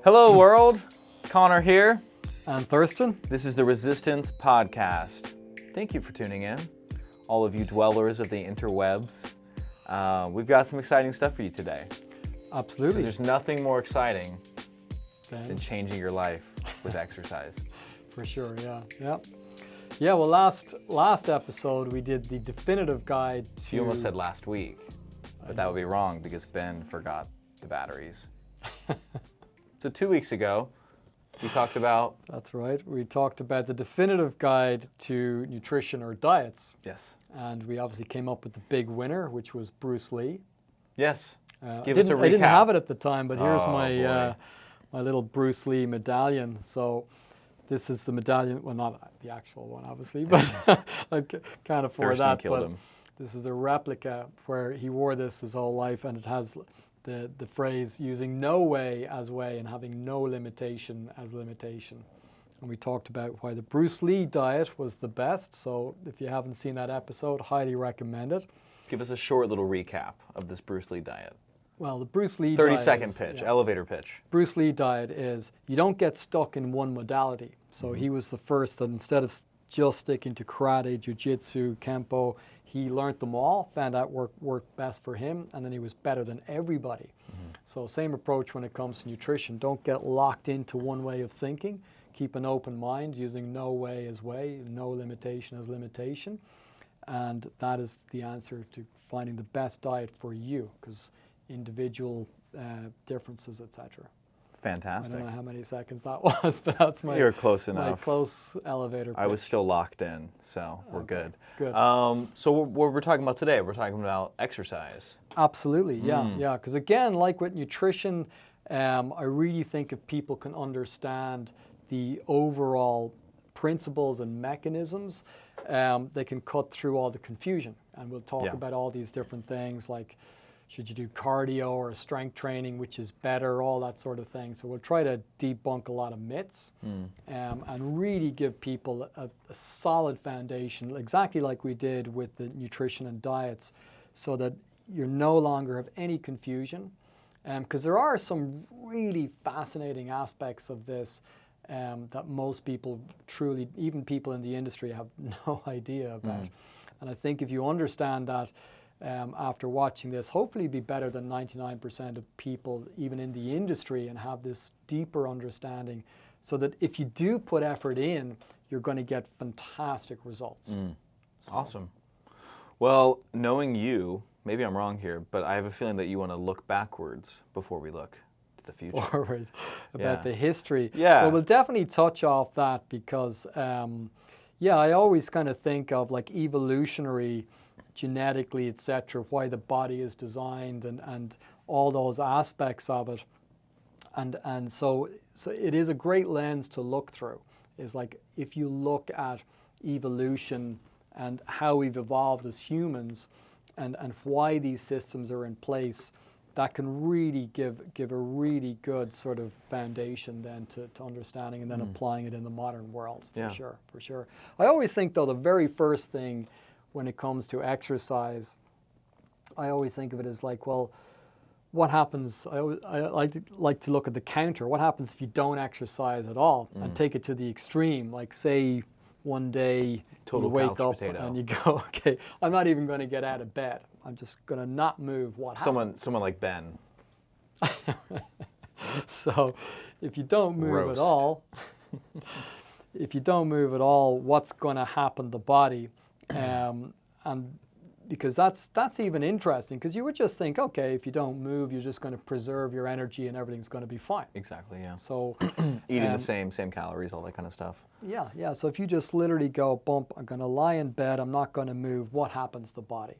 Hello world, Connor here. And Thurston. This is the Resistance Podcast. Thank you for tuning in, all of you dwellers of the interwebs. We've got some exciting stuff for you today. Absolutely. There's nothing more exciting than changing your life with exercise. For sure, yeah. Yeah, well, last episode we did the definitive guide to... You almost said last week, but that would be wrong because Ben forgot the batteries. So 2 weeks ago, we talked about... That's right. We talked about the definitive guide to nutrition or diets. Yes. And we obviously came up with the big winner, which was Bruce Lee. Yes. Give us a recap. I didn't have it at the time, but here's boy. My little Bruce Lee medallion. So this is the medallion. Well, not the actual one, obviously, but I can't afford Thurston that. killed But him. this is a replica where he wore this his whole life, and it has the phrase using no way as way and having no limitation as limitation. And we talked about why the Bruce Lee diet was the best. So if you haven't seen that episode, highly recommend it. Give us a short little recap of this Bruce Lee diet. Well, the Bruce Lee diet 30-second pitch, elevator pitch. Bruce Lee diet is you don't get stuck in one modality. So he was the first that instead of just sticking to karate, jiu-jitsu, kempo, he learned them all, found out worked best for him, and then he was better than everybody. So same approach when it comes to nutrition. Don't get locked into one way of thinking. Keep an open mind, using no way as way, no limitation as limitation. And that is the answer to finding the best diet for you, because individual differences, etc. Fantastic. I don't know how many seconds that was, but that's my, You're close my enough. close elevator pitch. I was still locked in, so we're good. Good. So what we're talking about today, we're talking about exercise. Absolutely, yeah. Because again, like with nutrition, I really think if people can understand the overall principles and mechanisms, they can cut through all the confusion. And we'll talk about all these different things like should you do cardio or strength training, which is better, all that sort of thing. So we'll try to debunk a lot of myths and really give people a solid foundation, exactly like we did with the nutrition and diets, so that you no longer have any confusion. Because there are some really fascinating aspects of this that most people truly, even people in the industry, have no idea about. And I think if you understand that, after watching this, hopefully be better than 99% of people, even in the industry, and have this deeper understanding, so that if you do put effort in, you're going to get fantastic results. So. Awesome. Well, knowing you, maybe I'm wrong here, but I have a feeling that you want to look backwards before we look to the future. Forward about the history. Yeah. Well, we'll definitely touch off that because, I always kind of think of like evolutionary, genetically, etc., why the body is designed and all those aspects of it. And so it is a great lens to look through. Is like if you look at evolution and how we've evolved as humans and why these systems are in place, that can really give a really good sort of foundation then to understanding and then applying it in the modern world, for sure. I always think, though, the very first thing when it comes to exercise, I always think of it as like, well, what happens? I like to look at the counter. What happens if you don't exercise at all and take it to the extreme? Like, say, one day you wake up and you go, okay, I'm not even going to get out of bed. I'm just going to not move. What happens? Someone like Ben. So, if you don't move at all, what's going to happen to the body? And because that's even interesting, because you would just think, okay, if you don't move, you're just going to preserve your energy and everything's going to be fine. Exactly, yeah. So eating the same calories, all that kind of stuff. Yeah. So if you just literally go, bump, I'm going to lie in bed, I'm not going to move, what happens to the body?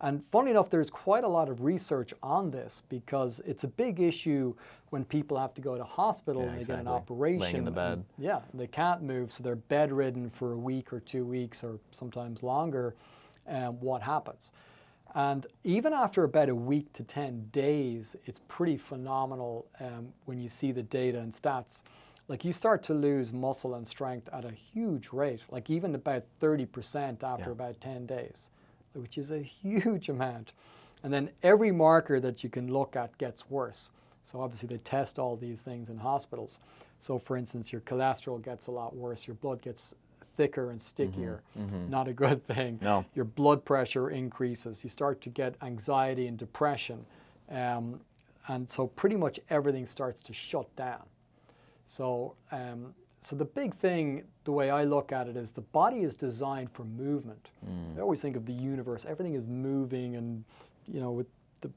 And funny enough, there's quite a lot of research on this, because it's a big issue when people have to go to hospital and they get an operation. Laying in the bed. And they can't move, so they're bedridden for a week or 2 weeks or sometimes longer. What happens? And even after about a week to 10 days, it's pretty phenomenal when you see the data and stats. Like, you start to lose muscle and strength at a huge rate, like even about 30% after about 10 days, which is a huge amount. And then every marker that you can look at gets worse. So obviously they test all these things in hospitals. So for instance, your cholesterol gets a lot worse, your blood gets thicker and stickier, not a good thing. No. Your blood pressure increases, you start to get anxiety and depression, and so pretty much everything starts to shut down. So, so the big thing, the way I look at it, is the body is designed for movement. I always think of the universe, everything is moving, and with the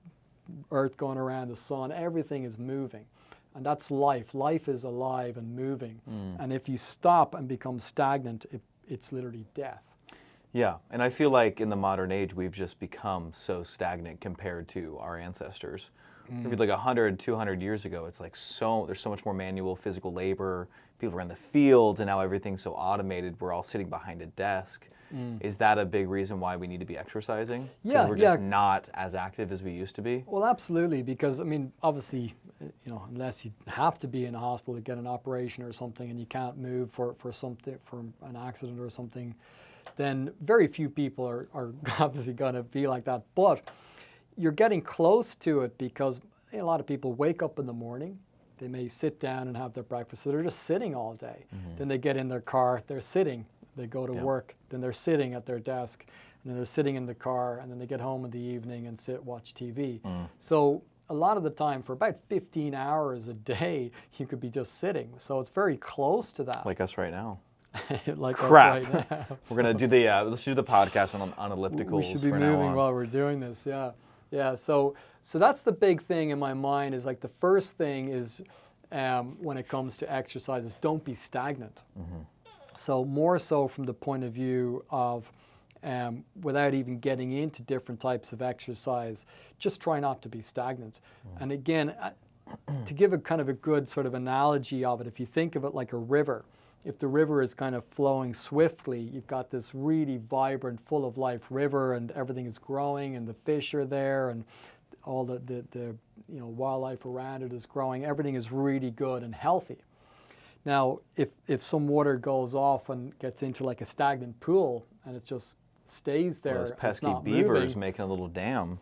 earth going around the sun, everything is moving. And that's life. Life is alive and moving. And if you stop and become stagnant, it's literally death. Yeah, and I feel like in the modern age, we've just become so stagnant compared to our ancestors. Maybe like 100, 200 years ago, it's like there's so much more manual physical labor. People are in the fields, and now everything's so automated. We're all sitting behind a desk. Is that a big reason why we need to be exercising? Yeah, because we're just not as active as we used to be? Well, absolutely, because, I mean, obviously, unless you have to be in a hospital to get an operation or something and you can't move for something, for an accident or something, then very few people are obviously going to be like that. But you're getting close to it because a lot of people wake up in the morning, they may sit down and have their breakfast, so they're just sitting all day. Then they get in their car, they're sitting. They go to work, then they're sitting at their desk, and then they're sitting in the car, and then they get home in the evening and watch TV. So a lot of the time, for about 15 hours a day, you could be just sitting. So it's very close to that. Like us right now. Like Crap. us right now. We're gonna do let's do the podcast on ellipticals. We should be from now moving on. while we're doing this. Yeah, yeah. So that's the big thing in my mind. Is like the first thing is when it comes to exercise is don't be stagnant. So more so from the point of view of without even getting into different types of exercise, just try not to be stagnant. And again, to give a kind of a good sort of analogy of it, if you think of it like a river, if the river is kind of flowing swiftly, you've got this really vibrant, full of life river, and everything is growing, and the fish are there, and all the wildlife around it is growing. Everything is really good and healthy. Now, if some water goes off and gets into like a stagnant pool and it just stays there, those pesky it's not beavers moving, making a little dam,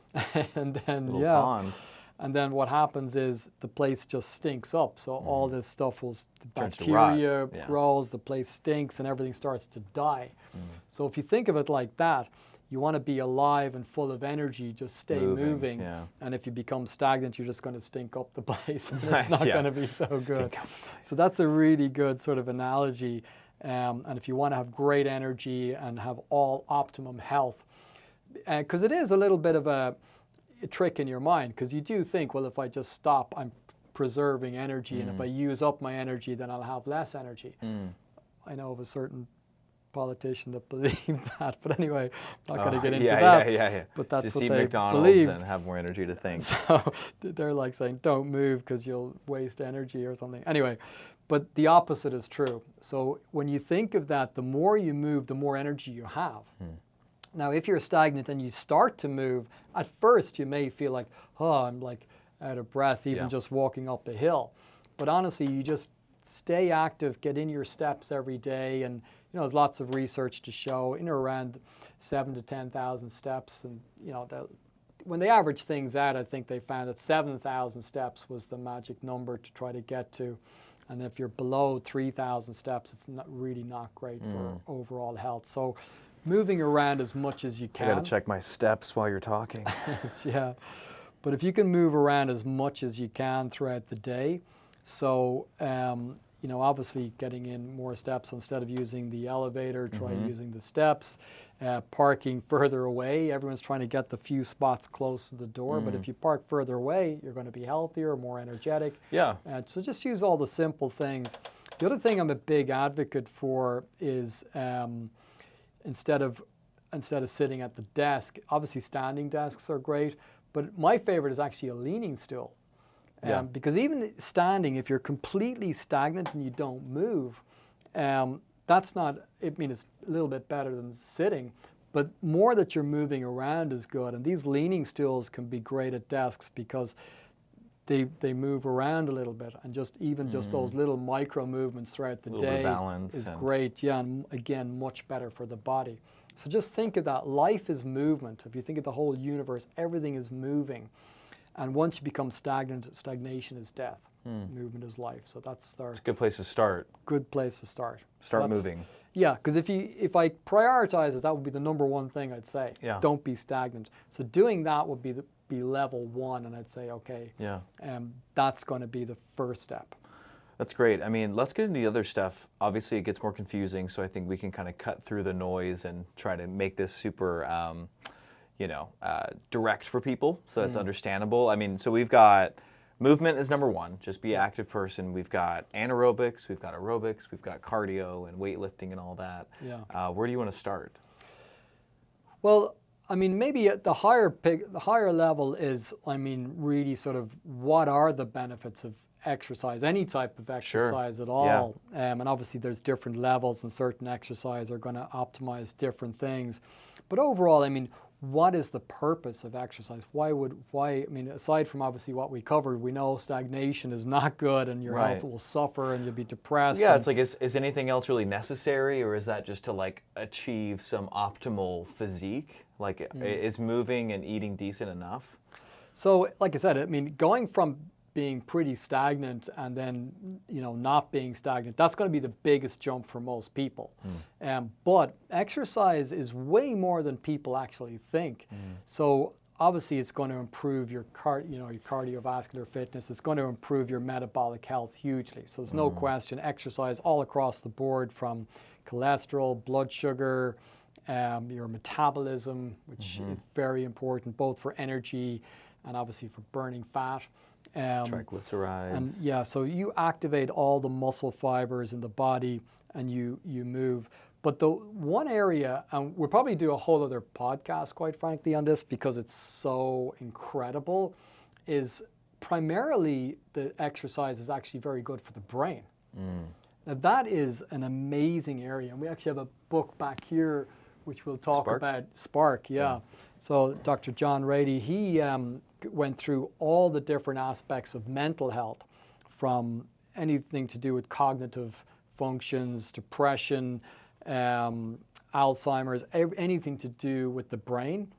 and then little pond. and then what happens is the place just stinks up. So all this stuff the Turns to rot. bacteria grows, the place stinks, and everything starts to die. So if you think of it like that, you want to be alive and full of energy, just stay moving. And if you become stagnant, you're just going to stink up the place. And it's not going to be so good. So that's a really good sort of analogy. And if you want to have great energy and have all optimum health, because it is a little bit of a trick in your mind, because you do think, well, if I just stop, I'm preserving energy. And if I use up my energy, then I'll have less energy. I know of a certain politician that believed that, but anyway, I'm not going to get into that. Yeah. But that's just what eat they McDonald's believed. and have more energy to think. So they're like saying, don't move because you'll waste energy or something. Anyway, but the opposite is true. So when you think of that, the more you move, the more energy you have. Now, if you're stagnant and you start to move, at first you may feel like, oh, I'm like out of breath even just walking up a hill. But honestly, you just stay active, get in your steps every day, and there's lots of research to show around 7,000 to 10,000 steps, and when they average things out, I think they found that 7,000 steps was the magic number to try to get to, and if you're below 3,000 steps, it's really not great for overall health. So moving around as much as you can. I got to check my steps while you're talking. Yeah, but if you can move around as much as you can throughout the day, so obviously getting in more steps, instead of using the elevator, try using the steps. Parking further away. Everyone's trying to get the few spots close to the door, but if you park further away, you're going to be healthier, more energetic. Yeah. So just use all the simple things. The other thing I'm a big advocate for is instead of sitting at the desk, obviously standing desks are great, but my favorite is actually a leaning stool. Because even standing, if you're completely stagnant and you don't move, that's not, it's a little bit better than sitting, but more that you're moving around is good. And these leaning stools can be great at desks because they move around a little bit, and just those little micro movements throughout the day is great. Yeah, and again, much better for the body. So just think of that. Life is movement. If you think of the whole universe, everything is moving. And once you become stagnant, stagnation is death. Movement is life. So that's It's a good place to start. good place to start. Start moving. Yeah, because if I prioritize it, that would be the number one thing I'd say. Yeah. Don't be stagnant. So doing that would be level one, and I'd say, okay, Yeah. that's going to be the first step. That's great. I mean, let's get into the other stuff. Obviously, it gets more confusing, so I think we can kind of cut through the noise and try to make this super, direct for people, so that's understandable. I mean, so we've got movement is number one, just be an active person. We've got anaerobics, we've got aerobics, we've got cardio and weightlifting and all that. Yeah. Where do you want to start? Well, I mean, maybe at the higher level is, I mean, really sort of what are the benefits of exercise, any type of exercise at all. And obviously there's different levels, and certain exercise are going to optimize different things. But overall, I mean, what is the purpose of exercise? Why, I mean, aside from obviously what we covered, we know stagnation is not good and your health will suffer and you'll be depressed. Yeah, it's like, is anything else really necessary, or is that just to like achieve some optimal physique? Like, is moving and eating decent enough? So, like I said, I mean, going from being pretty stagnant and then, not being stagnant, that's going to be the biggest jump for most people. But exercise is way more than people actually think. So obviously it's going to improve your cardiovascular fitness. It's going to improve your metabolic health hugely. So there's no question, exercise all across the board, from cholesterol, blood sugar, your metabolism, which is very important both for energy and obviously for burning fat. Triglycerides. And so you activate all the muscle fibers in the body and you move. But the one area, and we'll probably do a whole other podcast, quite frankly, on this because it's so incredible, is primarily the exercise is actually very good for the brain. Now that is an amazing area. And we actually have a book back here which we'll talk about. Spark, yeah. So Dr. John Rady, he went through all the different aspects of mental health, from anything to do with cognitive functions, depression, Alzheimer's, anything to do with the brain.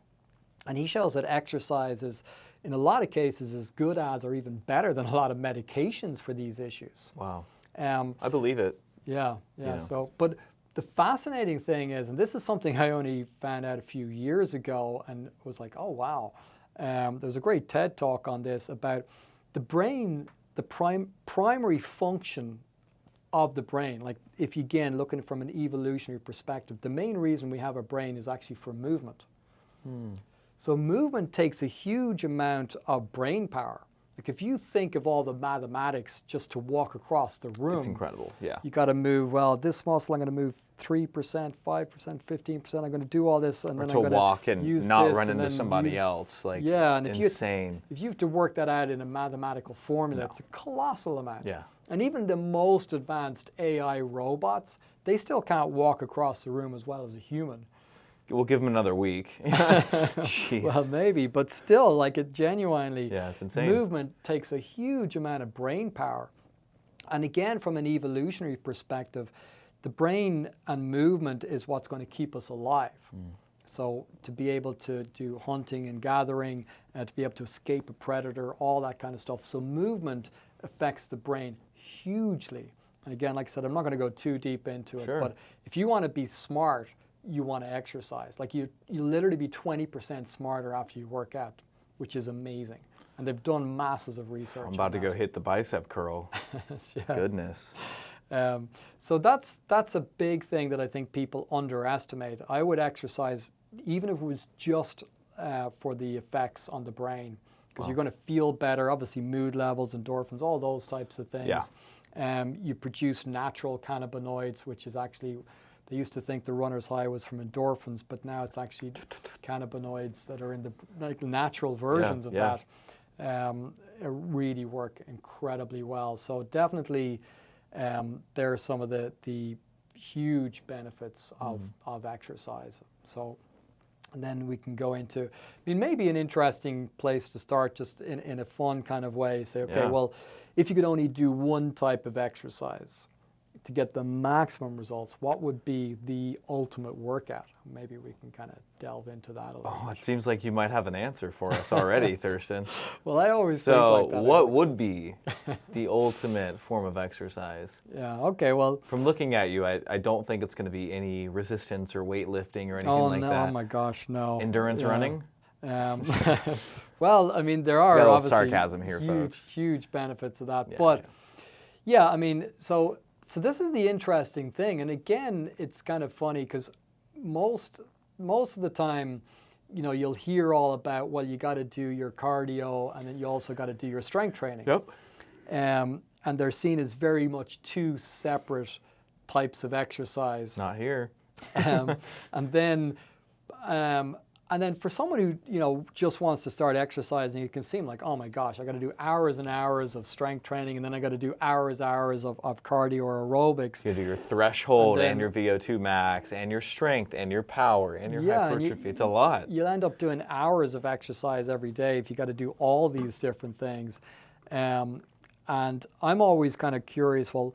And he shows that exercise is, in a lot of cases, as good as or even better than a lot of medications for these issues. Wow. I believe it. Yeah. So, but the fascinating thing is, and this is something I only found out a few years ago and was like, oh, wow. There's a great TED talk on this about the brain, the primary function of the brain. Like, if you, again, looking from an evolutionary perspective, the main reason we have a brain is actually for movement. So movement takes a huge amount of brain power. Like, if you think of all the mathematics just to walk across the room. It's incredible, yeah. You got to move, well, this muscle I'm going to move 3%, 5%, 15%. I'm going to do all this, and or then to I'm going to walk and use not this run and into then somebody else. Like, and insane. if you have to work that out in a mathematical formula, it's a colossal amount. Yeah. And even the most advanced AI robots, they still can't walk across the room as well as a human. We'll give them another week. Jeez. Well, maybe, but still, like, it genuinely, it's insane. Movement takes a huge amount of brain power. And again, from an evolutionary perspective, the brain and movement is what's going to keep us alive. So to be able to do hunting and gathering, to be able to escape a predator, all that kind of stuff. So movement affects the brain hugely. And again, like I said, I'm not going to go too deep into it, but if you want to be smart, you want to exercise. Like, you literally be 20% smarter after you work out, which is amazing. And they've done masses of research. I'm about to go hit the bicep curl. Goodness. So that's a big thing that I think people underestimate. I would exercise even if it was just for the effects on the brain, because you're going to feel better. Obviously, mood levels, endorphins, all those types of things. You produce natural cannabinoids, which is actually, they used to think the runner's high was from endorphins, but now it's actually cannabinoids that are in the natural versions of that. Really work incredibly well. So definitely there are some of the huge benefits of exercise. So, and then we can go into, I mean, maybe an interesting place to start, just in a fun kind of way. Say, okay, well, if you could only do one type of exercise to get the maximum results, what would be the ultimate workout? Maybe we can kind of delve into that a little. Oh, it seems like you might have an answer for us already, Thurston. Well, I always think like that. So what would be the ultimate form of exercise? Yeah, okay, well. From looking at you, I don't think it's going to be any resistance or weightlifting or anything like that. Oh my gosh, no. Endurance running? Well, I mean, there are got a little obviously sarcasm here, folks. huge benefits of that. Yeah, but yeah, I mean, so this is the interesting thing. And again, it's kind of funny because most of the time, you know, you'll hear all about, well, you got to do your cardio and then you also got to do your strength training. Yep. And they're seen as very much two separate types of exercise. Not here. And then for someone who, you know, just wants to start exercising, it can seem like, oh my gosh, I got to do hours and hours of strength training, and then I got to do hours of cardio or aerobics. You do your threshold and your VO2 max and your strength and your power and your hypertrophy. It's a lot. You'll end up doing hours of exercise every day if you got to do all these different things. And I'm always kind of curious, well,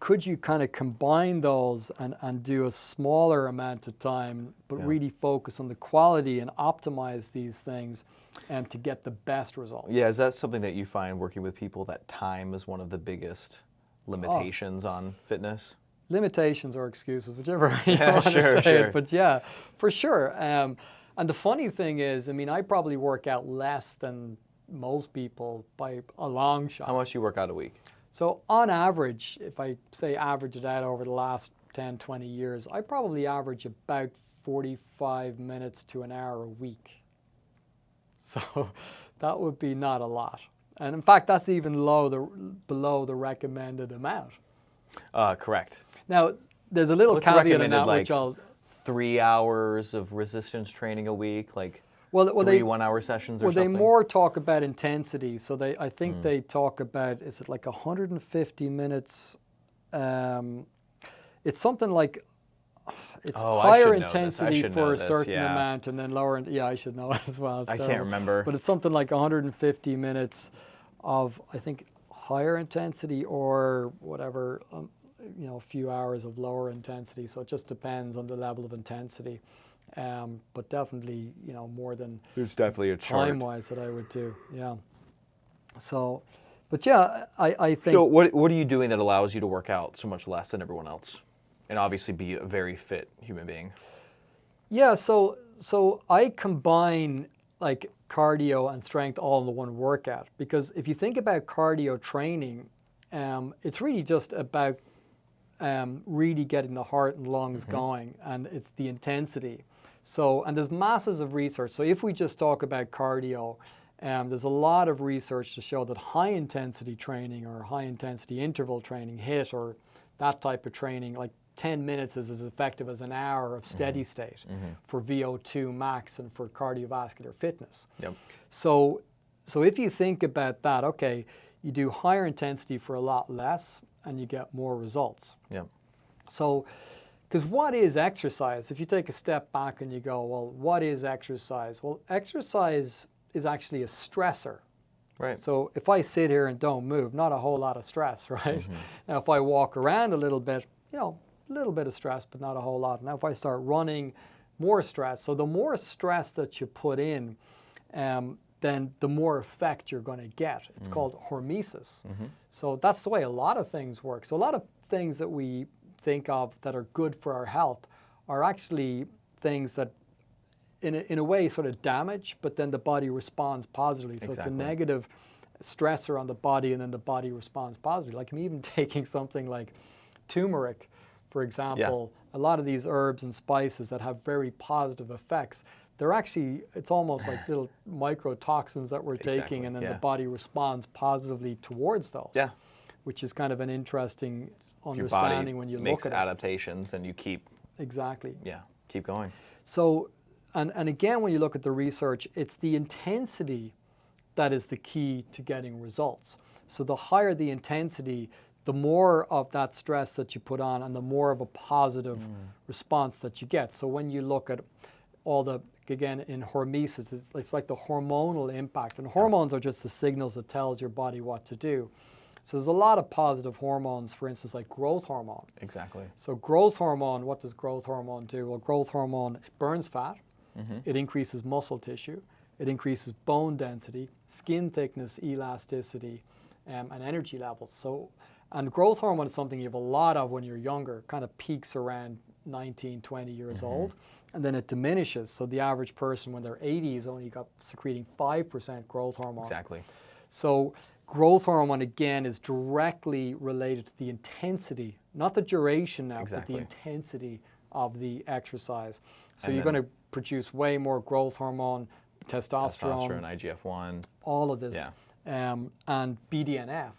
could you kind of combine those and do a smaller amount of time, but really focus on the quality and optimize these things to get the best results? Yeah, is that something that you find working with people, that time is one of the biggest limitations on fitness? Limitations or excuses, whichever you want to say it. But yeah, for sure. And the funny thing is, I mean, I probably work out less than most people by a long shot. How much do you work out a week? So on average, if I say average it out over the last 10, 20 years, I probably average about 45 minutes to an hour a week. So that would be not a lot. And in fact, that's even below the recommended amount. Correct. Now, there's a little caveat in that, which I'll... 3 hours of resistance training a week, like... Well, 3 1-hour sessions or something? Well, they more talk about intensity. So I think they talk about, is it like 150 minutes? It's something like, it's higher intensity for a certain amount and then lower. Yeah, I should know it as well. I can't remember. But it's something like 150 minutes of, I think, higher intensity or whatever, you know, a few hours of lower intensity. So it just depends on the level of intensity. But definitely, you know, more than there's definitely a chart time-wise that I would do. Yeah. So, but yeah, I think. So what are you doing that allows you to work out so much less than everyone else, and obviously be a very fit human being? Yeah. So I combine like cardio and strength all in the one workout, because if you think about cardio training, it's really just about really getting the heart and lungs going, and it's the intensity. So, and there's masses of research. So if we just talk about cardio, there's a lot of research to show that high intensity training or high intensity interval training, HIIT or that type of training, like 10 minutes is as effective as an hour of steady state for VO2 max and for cardiovascular fitness. Yep. So if you think about that, okay, you do higher intensity for a lot less and you get more results. Yep. So, because what is exercise? If you take a step back and you go, well, what is exercise? Well, exercise is actually a stressor. Right. So if I sit here and don't move, not a whole lot of stress, right? Now, if I walk around a little bit, you know, a little bit of stress, but not a whole lot. Now, if I start running, more stress. So the more stress that you put in, then the more effect you're going to get. It's called hormesis. So that's the way a lot of things work. So a lot of things that we think of that are good for our health are actually things that in a way sort of damage, but then the body responds positively. So it's a negative stressor on the body and then the body responds positively. Like I'm even taking something like turmeric, for example, a lot of these herbs and spices that have very positive effects, they're actually, it's almost like little microtoxins that we're taking, and then the body responds positively towards those. Yeah. Which is kind of an interesting understanding when you look at it. Makes adaptations and you keep... Exactly. Yeah, keep going. So, and again, when you look at the research, it's the intensity that is the key to getting results. So the higher the intensity, the more of that stress that you put on and the more of a positive response that you get. So when you look at all the, again, in hormesis, it's like the hormonal impact. And hormones are just the signals that tells your body what to do. So there's a lot of positive hormones, for instance, like growth hormone. Exactly. So growth hormone, what does growth hormone do? Well, growth hormone, it burns fat, it increases muscle tissue, it increases bone density, skin thickness, elasticity, and energy levels. So, and growth hormone is something you have a lot of when you're younger, kind of peaks around 19, 20 years old, and then it diminishes. So the average person when they're 80 is only got secreting 5% growth hormone. Exactly. So growth hormone, again, is directly related to the intensity, not the duration now, but the intensity of the exercise. So you're going to produce way more growth hormone, testosterone, IGF-1, all of this, and BDNF.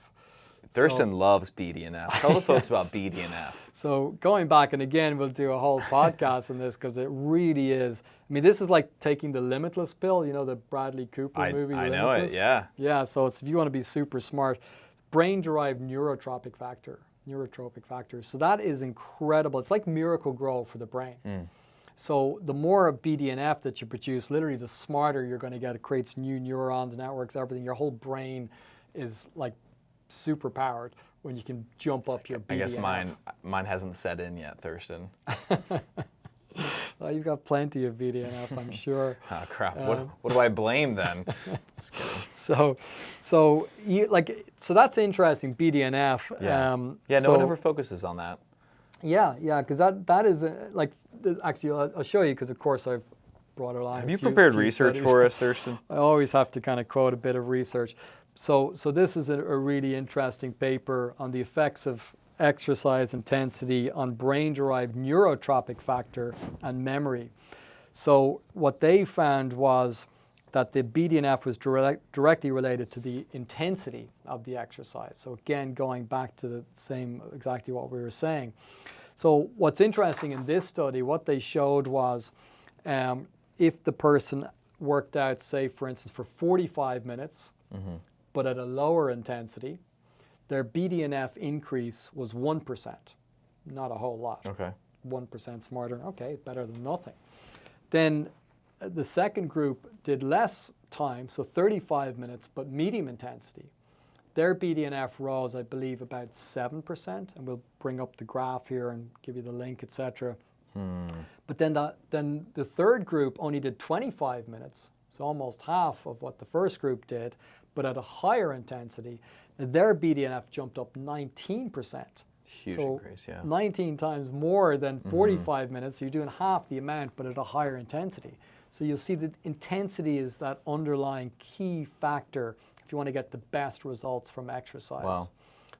Thurston loves BDNF. Tell the folks about BDNF. So going back, and again, we'll do a whole podcast on this because it really is. I mean, this is like taking the Limitless pill, you know, the Bradley Cooper movie. I know it, yeah. Yeah, so it's, if you want to be super smart, brain-derived neurotrophic factor. So that is incredible. It's like miracle grow for the brain. So the more BDNF that you produce, literally the smarter you're going to get. It creates new neurons, networks, everything. Your whole brain is like super powered when you can jump up your BDNF. I guess mine hasn't set in yet, Thurston. Well, you've got plenty of BDNF, I'm sure. Oh crap! What do I blame then? Just kidding. So that's interesting. BDNF. No one ever focuses on that. Yeah, because that is actually I'll show you because of course I've brought along. Have you prepared research for us, Thurston? I always have to kind of quote a bit of research. So this is a really interesting paper on the effects of exercise intensity on brain-derived neurotrophic factor and memory. So what they found was that the BDNF was directly related to the intensity of the exercise. So again, going back to the same, exactly what we were saying. So what's interesting in this study, what they showed was if the person worked out, say, for instance, for 45 minutes, but at a lower intensity, their BDNF increase was 1%. Not a whole lot. Okay. 1% smarter. Okay, better than nothing. Then the second group did less time, so 35 minutes, but medium intensity. Their BDNF rose, I believe, about 7%, and we'll bring up the graph here and give you the link, etc. But then the third group only did 25 minutes, so almost half of what the first group did, but at a higher intensity. Their BDNF jumped up 19%. Huge so increase, yeah. 19 times more than 45 minutes, so you're doing half the amount, but at a higher intensity. So you'll see that intensity is that underlying key factor if you want to get the best results from exercise. Wow.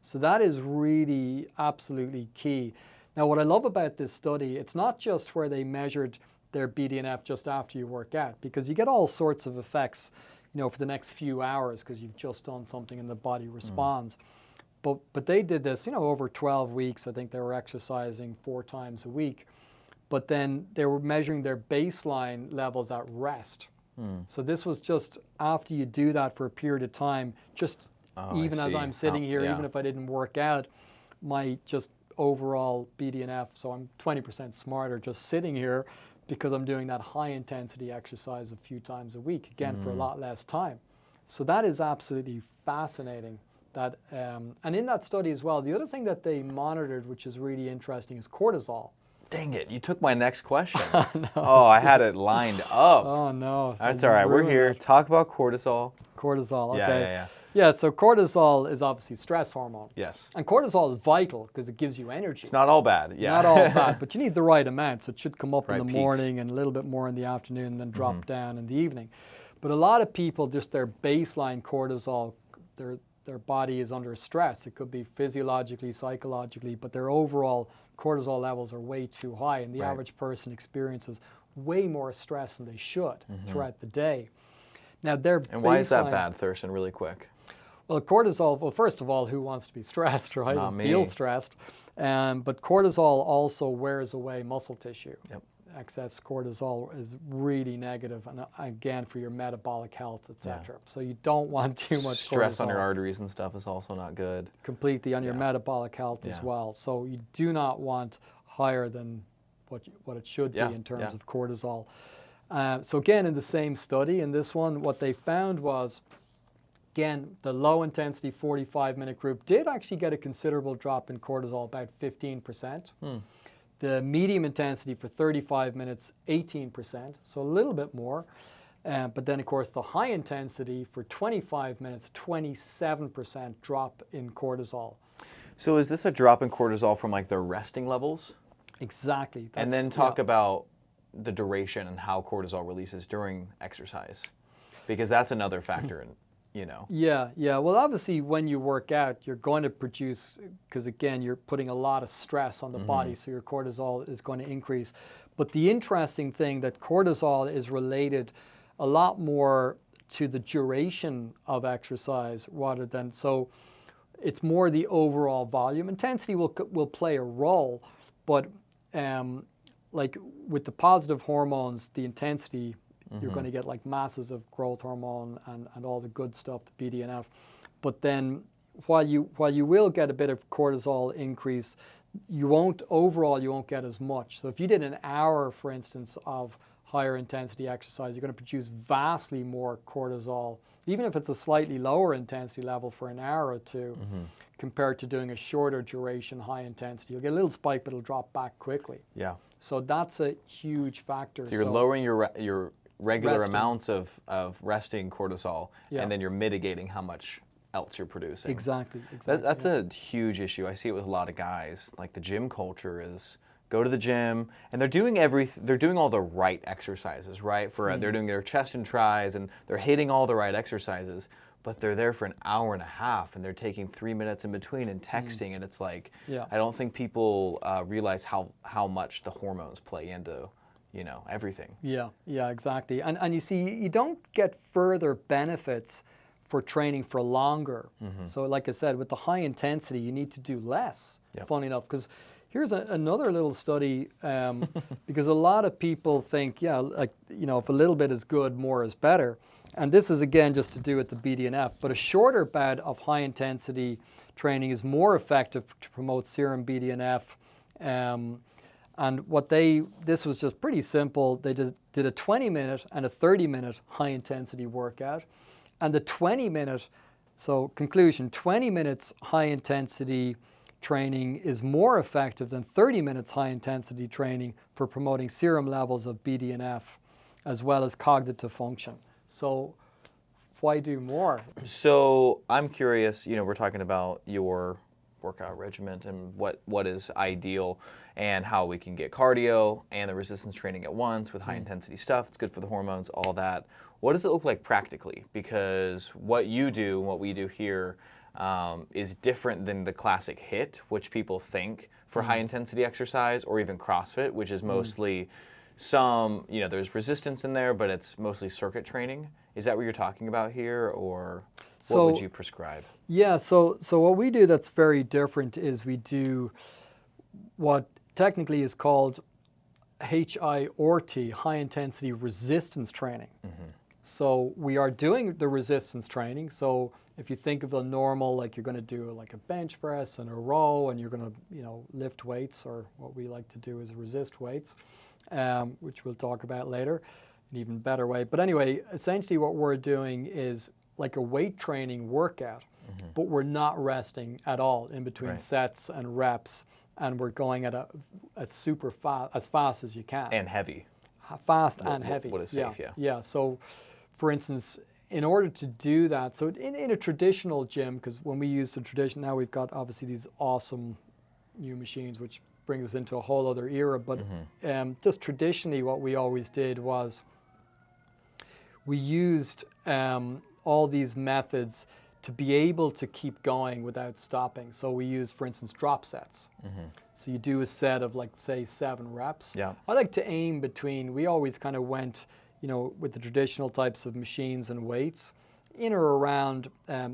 So that is really absolutely key. Now, what I love about this study, it's not just where they measured their BDNF just after you work out, because you get all sorts of effects, you know, for the next few hours because you've just done something and the body responds. But they did this, you know, over 12 weeks. I think they were exercising 4 times a week. But then they were measuring their baseline levels at rest. So this was just after you do that for a period of time, just even as I'm sitting here, even if I didn't work out, my just overall BDNF, so I'm 20% smarter just sitting here because I'm doing that high intensity exercise a few times a week, again, for a lot less time. So that is absolutely fascinating. That, and in that study as well, the other thing that they monitored, which is really interesting, is cortisol. Dang it, you took my next question. No, I had it lined up. Oh, no. That's all right, we're here. Talk about cortisol. Cortisol, okay. Yeah. Yeah, so cortisol is obviously stress hormone. Yes. And cortisol is vital because it gives you energy. It's not all bad, yeah. Not all bad, but you need the right amount. So it should come up in the peaks. morning and a little bit more in the afternoon and then drop down in the evening. But a lot of people, just their baseline cortisol, their body is under stress. It could be physiologically, psychologically, but their overall cortisol levels are way too high, and the average person experiences way more stress than they should throughout the day. Now, and why is that bad, Thurston, really quick? Well, cortisol, well, first of all, who wants to be stressed, right? Not me. Feel stressed. But cortisol also wears away muscle tissue. Yep. Excess cortisol is really negative, and again, for your metabolic health, etc. Yeah. So you don't want too much Stress cortisol. on your arteries and stuff is also not good. Completely on your metabolic health as well. So you do not want higher than what it should be in terms of cortisol. So again, in the same study, in this one, what they found was Again, the low intensity 45-minute group did actually get a considerable drop in cortisol, about 15%. The medium intensity for 35 minutes, 18%, so a little bit more. But then, of course, the high intensity for 25 minutes, 27% drop in cortisol. So is this a drop in cortisol from like the resting levels? Exactly. And then talk about the duration and how cortisol releases during exercise, because that's another factor in, you know. Yeah. Well, obviously, when you work out, you're going to produce, because again, you're putting a lot of stress on the body, so your cortisol is going to increase. But the interesting thing that cortisol is related a lot more to the duration of exercise rather than, so it's more the overall volume. Intensity will play a role, but like with the positive hormones, the intensity, you're going to get like masses of growth hormone and all the good stuff, the BDNF. But then while you will get a bit of cortisol increase, you won't get as much. So if you did an hour, for instance, of higher intensity exercise, you're going to produce vastly more cortisol, even if it's a slightly lower intensity level for an hour or two, compared to doing a shorter duration high intensity. You'll get a little spike, but it'll drop back quickly. Yeah. So that's a huge factor. So you're lowering your regular resting amounts of resting cortisol, and then you're mitigating how much else you're producing. Exactly. That's a huge issue. I see it with a lot of guys. Like the gym culture is go to the gym, and they're doing all the right exercises, right? They're doing their chest and tries, and they're hitting all the right exercises, but they're there for an hour and a half, and they're taking 3 minutes in between and texting, and it's like, I don't think people realize how much the hormones play into, you know, everything. Yeah, exactly. And you see, you don't get further benefits for training for longer. So like I said, with the high intensity, you need to do less, funny enough, because here's another little study, because a lot of people think, like, you know, if a little bit is good, more is better. And this is, again, just to do with the BDNF, but a shorter bout of high-intensity training is more effective to promote serum BDNF. And this was just pretty simple. They did a 20-minute and a 30-minute high-intensity workout. And the 20-minute, so conclusion, 20 minutes high-intensity training is more effective than 30 minutes high-intensity training for promoting serum levels of BDNF as well as cognitive function. So why do more? So I'm curious, you know, we're talking about your workout regimen and what is ideal and how we can get cardio and the resistance training at once with high intensity stuff. It's good for the hormones, all that. What does it look like practically? Because what you do, what we do here, is different than the classic HIIT, which people think for high intensity exercise, or even CrossFit, which is mostly some, you know, there's resistance in there, but it's mostly circuit training. Is that what you're talking about here, or what would you prescribe? Yeah, so what we do that's very different is we do what technically is called HIIT, high intensity resistance training. So we are doing the resistance training. So if you think of the normal, like you're going to do like a bench press and a row, and you're going to, you know, lift weights, or what we like to do is resist weights, which we'll talk about later, an even better way. But anyway, essentially what we're doing is like a weight training workout, but we're not resting at all in between sets and reps, and we're going at as fast as you can. And heavy. Fast and heavy. What is safe, Yeah, so for instance, in order to do that, so in a traditional gym, because when we use the tradition, now we've got obviously these awesome new machines, which brings us into a whole other era, but just traditionally what we always did was we used all these methods to be able to keep going without stopping. So we used, for instance, drop sets. So you do a set of, like, say, 7 reps. I like to aim between, we always kind of went, you know, with the traditional types of machines and weights, in or around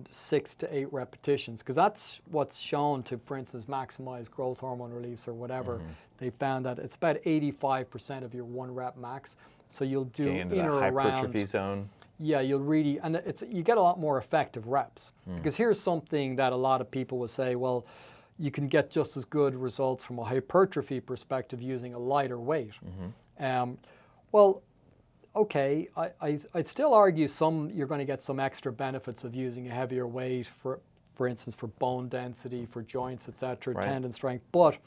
6 to 8 repetitions, because that's what's shown to, for instance, maximize growth hormone release or whatever. They found that it's about 85% of your 1 rep max. So you'll do in or around hypertrophy zone. Yeah, you'll really, and you get a lot more effective reps. Because here's something that a lot of people will say, well, you can get just as good results from a hypertrophy perspective using a lighter weight. Well, okay, I'd still argue you're going to get some extra benefits of using a heavier weight, for instance, for bone density, for joints, etc., Right. tendon strength. But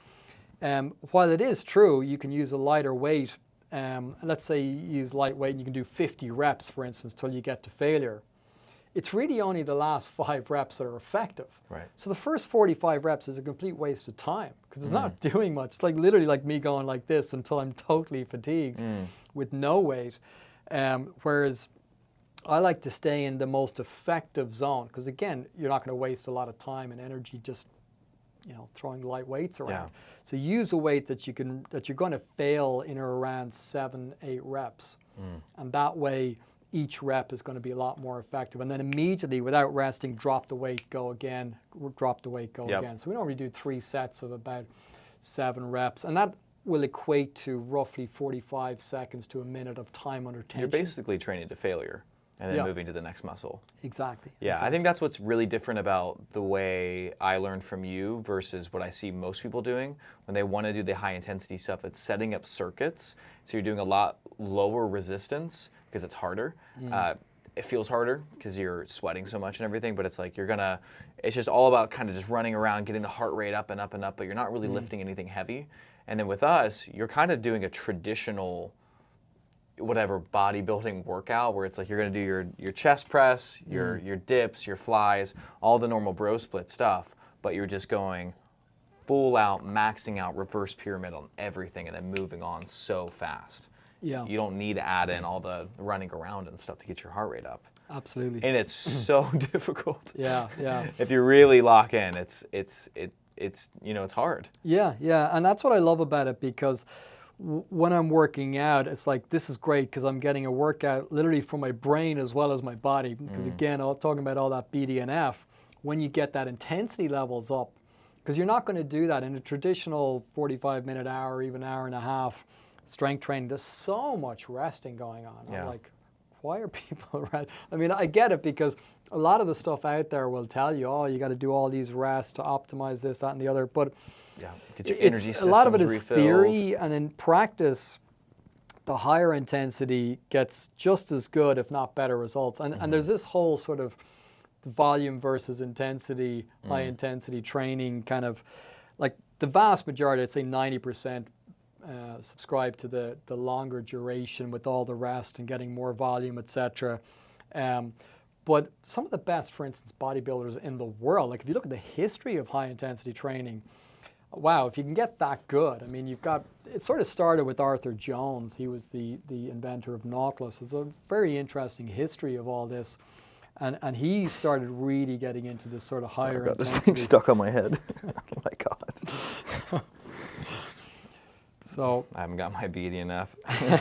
while it is true, you can use a lighter weight. Let's say you use lightweight and you can do 50 reps, for instance, till you get to failure. It's really only the last 5 reps that are effective. Right. So the first 45 reps is a complete waste of time because it's not doing much. It's like literally like me going like this until I'm totally fatigued with no weight. Whereas I like to stay in the most effective zone because, again, you're not going to waste a lot of time and energy just throwing light weights around. Yeah. So use a weight that you're going to fail in or around 7-8 reps, and that way each rep is going to be a lot more effective. And then immediately, without resting, drop the weight, go again, drop the weight, go again. So we normally do 3 sets of about 7 reps, and that will equate to roughly 45 seconds to a minute of time under tension. You're basically training to failure and then moving to the next muscle. Exactly. Yeah, I think that's what's really different about the way I learned from you versus what I see most people doing when they want to do the high intensity stuff. It's setting up circuits. So you're doing a lot lower resistance because it's harder. It feels harder because you're sweating so much and everything, but it's like it's just all about kind of just running around, getting the heart rate up and up and up, but you're not really lifting anything heavy. And then with us, you're kind of doing a traditional whatever bodybuilding workout where it's like you're going to do your chest press, your dips, your flies, all the normal bro split stuff, but you're just going full out, maxing out reverse pyramid on everything and then moving on so fast. Yeah. You don't need to add in all the running around and stuff to get your heart rate up. Absolutely. And it's so difficult. Yeah. If you really lock in, it's hard. Yeah, and that's what I love about it because when I'm working out, it's like this is great because I'm getting a workout literally for my brain as well as my body. Because again, talking about all that BDNF, when you get that intensity levels up, because you're not going to do that in a traditional 45-minute hour, even hour and a half strength training. There's so much resting going on. Yeah. I'm like, why are people resting? I mean, I get it because a lot of the stuff out there will tell you, oh, you got to do all these rests to optimize this, that, and the other. But yeah, get your energy systems a lot of it is refilled. theory, and in practice, the higher intensity gets just as good, if not better, results. And there's this whole sort of volume versus intensity, high intensity training kind of, like the vast majority, I'd say 90%, subscribe to the longer duration with all the rest and getting more volume, etc. But some of the best, for instance, bodybuilders in the world, like if you look at the history of high intensity training, wow, if you can get that good, I mean, it sort of started with Arthur Jones. He was the inventor of Nautilus. It's a very interesting history of all this. And he started really getting into this sort of higher I've got intensity. this thing stuck on my head. Oh my God. So I haven't got my BDNF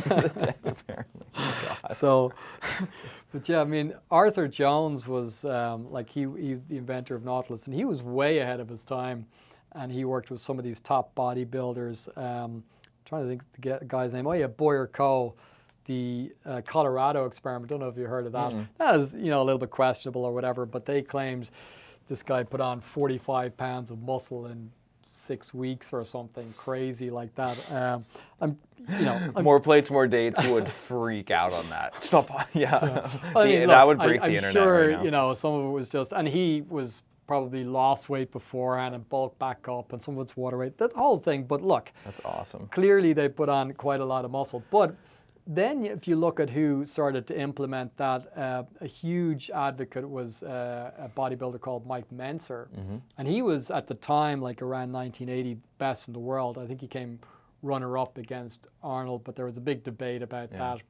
for the day, apparently. Oh God. So, but yeah, I mean, Arthur Jones was he the inventor of Nautilus, and he was way ahead of his time. And he worked with some of these top bodybuilders. Trying to think the guy's name. Oh yeah, Boyer Coe, the Colorado experiment. Don't know if you heard of that. That was a little bit questionable or whatever, but they claimed this guy put on 45 pounds of muscle in 6 weeks or something crazy like that. More plates, more dates. You would freak out on that. Stop. Yeah. I mean, that look, would break the I'm internet sure, right now. some of it was just, and he was probably lost weight beforehand and bulked back up, and some of it's water weight, that whole thing. But look, That's awesome. clearly they put on quite a lot of muscle. But then if you look at who started to implement that, a huge advocate was a bodybuilder called Mike Mentzer. And he was, at the time, like around 1980, best in the world. I think he came runner-up against Arnold, but there was a big debate about that.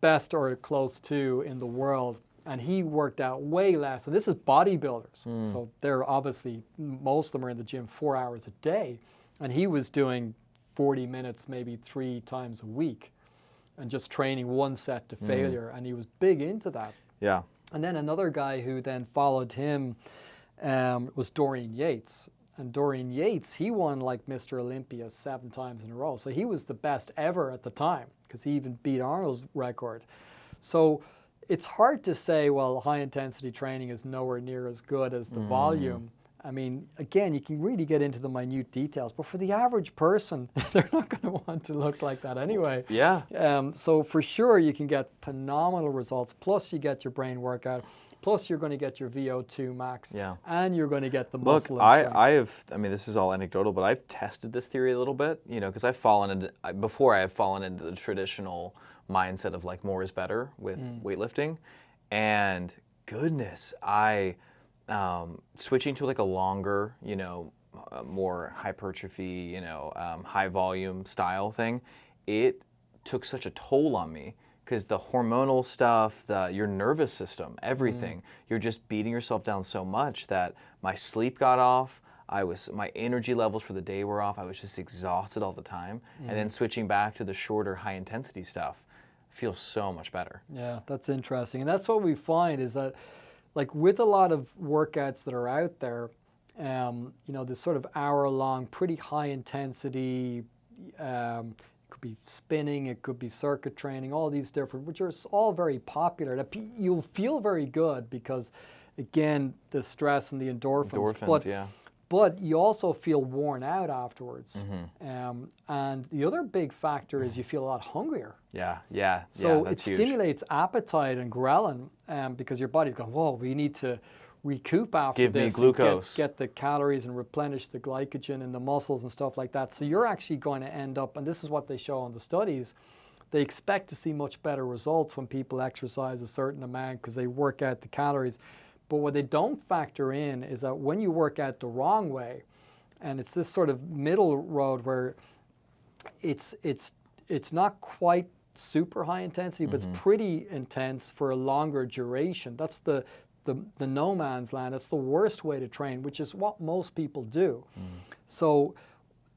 Best or close to in the world. And he worked out way less. And this is bodybuilders. So they're obviously, most of them are in the gym 4 hours a day. And he was doing 40 minutes, maybe 3 times a week, and just training one set to failure. And he was big into that. Yeah. And then another guy who then followed him was Dorian Yates. And Dorian Yates, he won like Mr. Olympia 7 times in a row. So he was the best ever at the time because he even beat Arnold's record. So it's hard to say, well, high intensity training is nowhere near as good as the volume. I mean, again, you can really get into the minute details, but for the average person, they're not going to want to look like that anyway. Yeah. So for sure, you can get phenomenal results. Plus, you get your brain workout. Plus, you're going to get your VO2 max. Yeah. And you're going to get the Look, muscle and strength. I mean, this is all anecdotal, but I've tested this theory a little bit, you know, because I've fallen into, before I have fallen into the traditional mindset of like more is better with weightlifting. And goodness, switching to like a longer, you know, more hypertrophy, you know, high volume style thing, it took such a toll on me because the hormonal stuff, your nervous system, everything, you're just beating yourself down so much that my sleep got off. My energy levels for the day were off. I was just exhausted all the time. And then switching back to the shorter, high intensity stuff feels so much better. Yeah, that's interesting. And that's what we find is that, like with a lot of workouts that are out there, you know, this sort of hour-long, pretty high intensity, it could be spinning, it could be circuit training, all these different, which are all very popular. That you'll feel very good because, again, the stress and the endorphins. But you also feel worn out afterwards. And the other big factor is you feel a lot hungrier. So it stimulates appetite and ghrelin because your body's going, whoa, we need to recoup after Give this. me glucose. Get the calories and replenish the glycogen in the muscles and stuff like that. So you're actually going to end up, and this is what they show in the studies, they expect to see much better results when people exercise a certain amount because they work out the calories. But what they don't factor in is that when you work out the wrong way, and it's this sort of middle road where it's not quite super high intensity, but it's pretty intense for a longer duration. That's the no man's land. That's the worst way to train, which is what most people do. So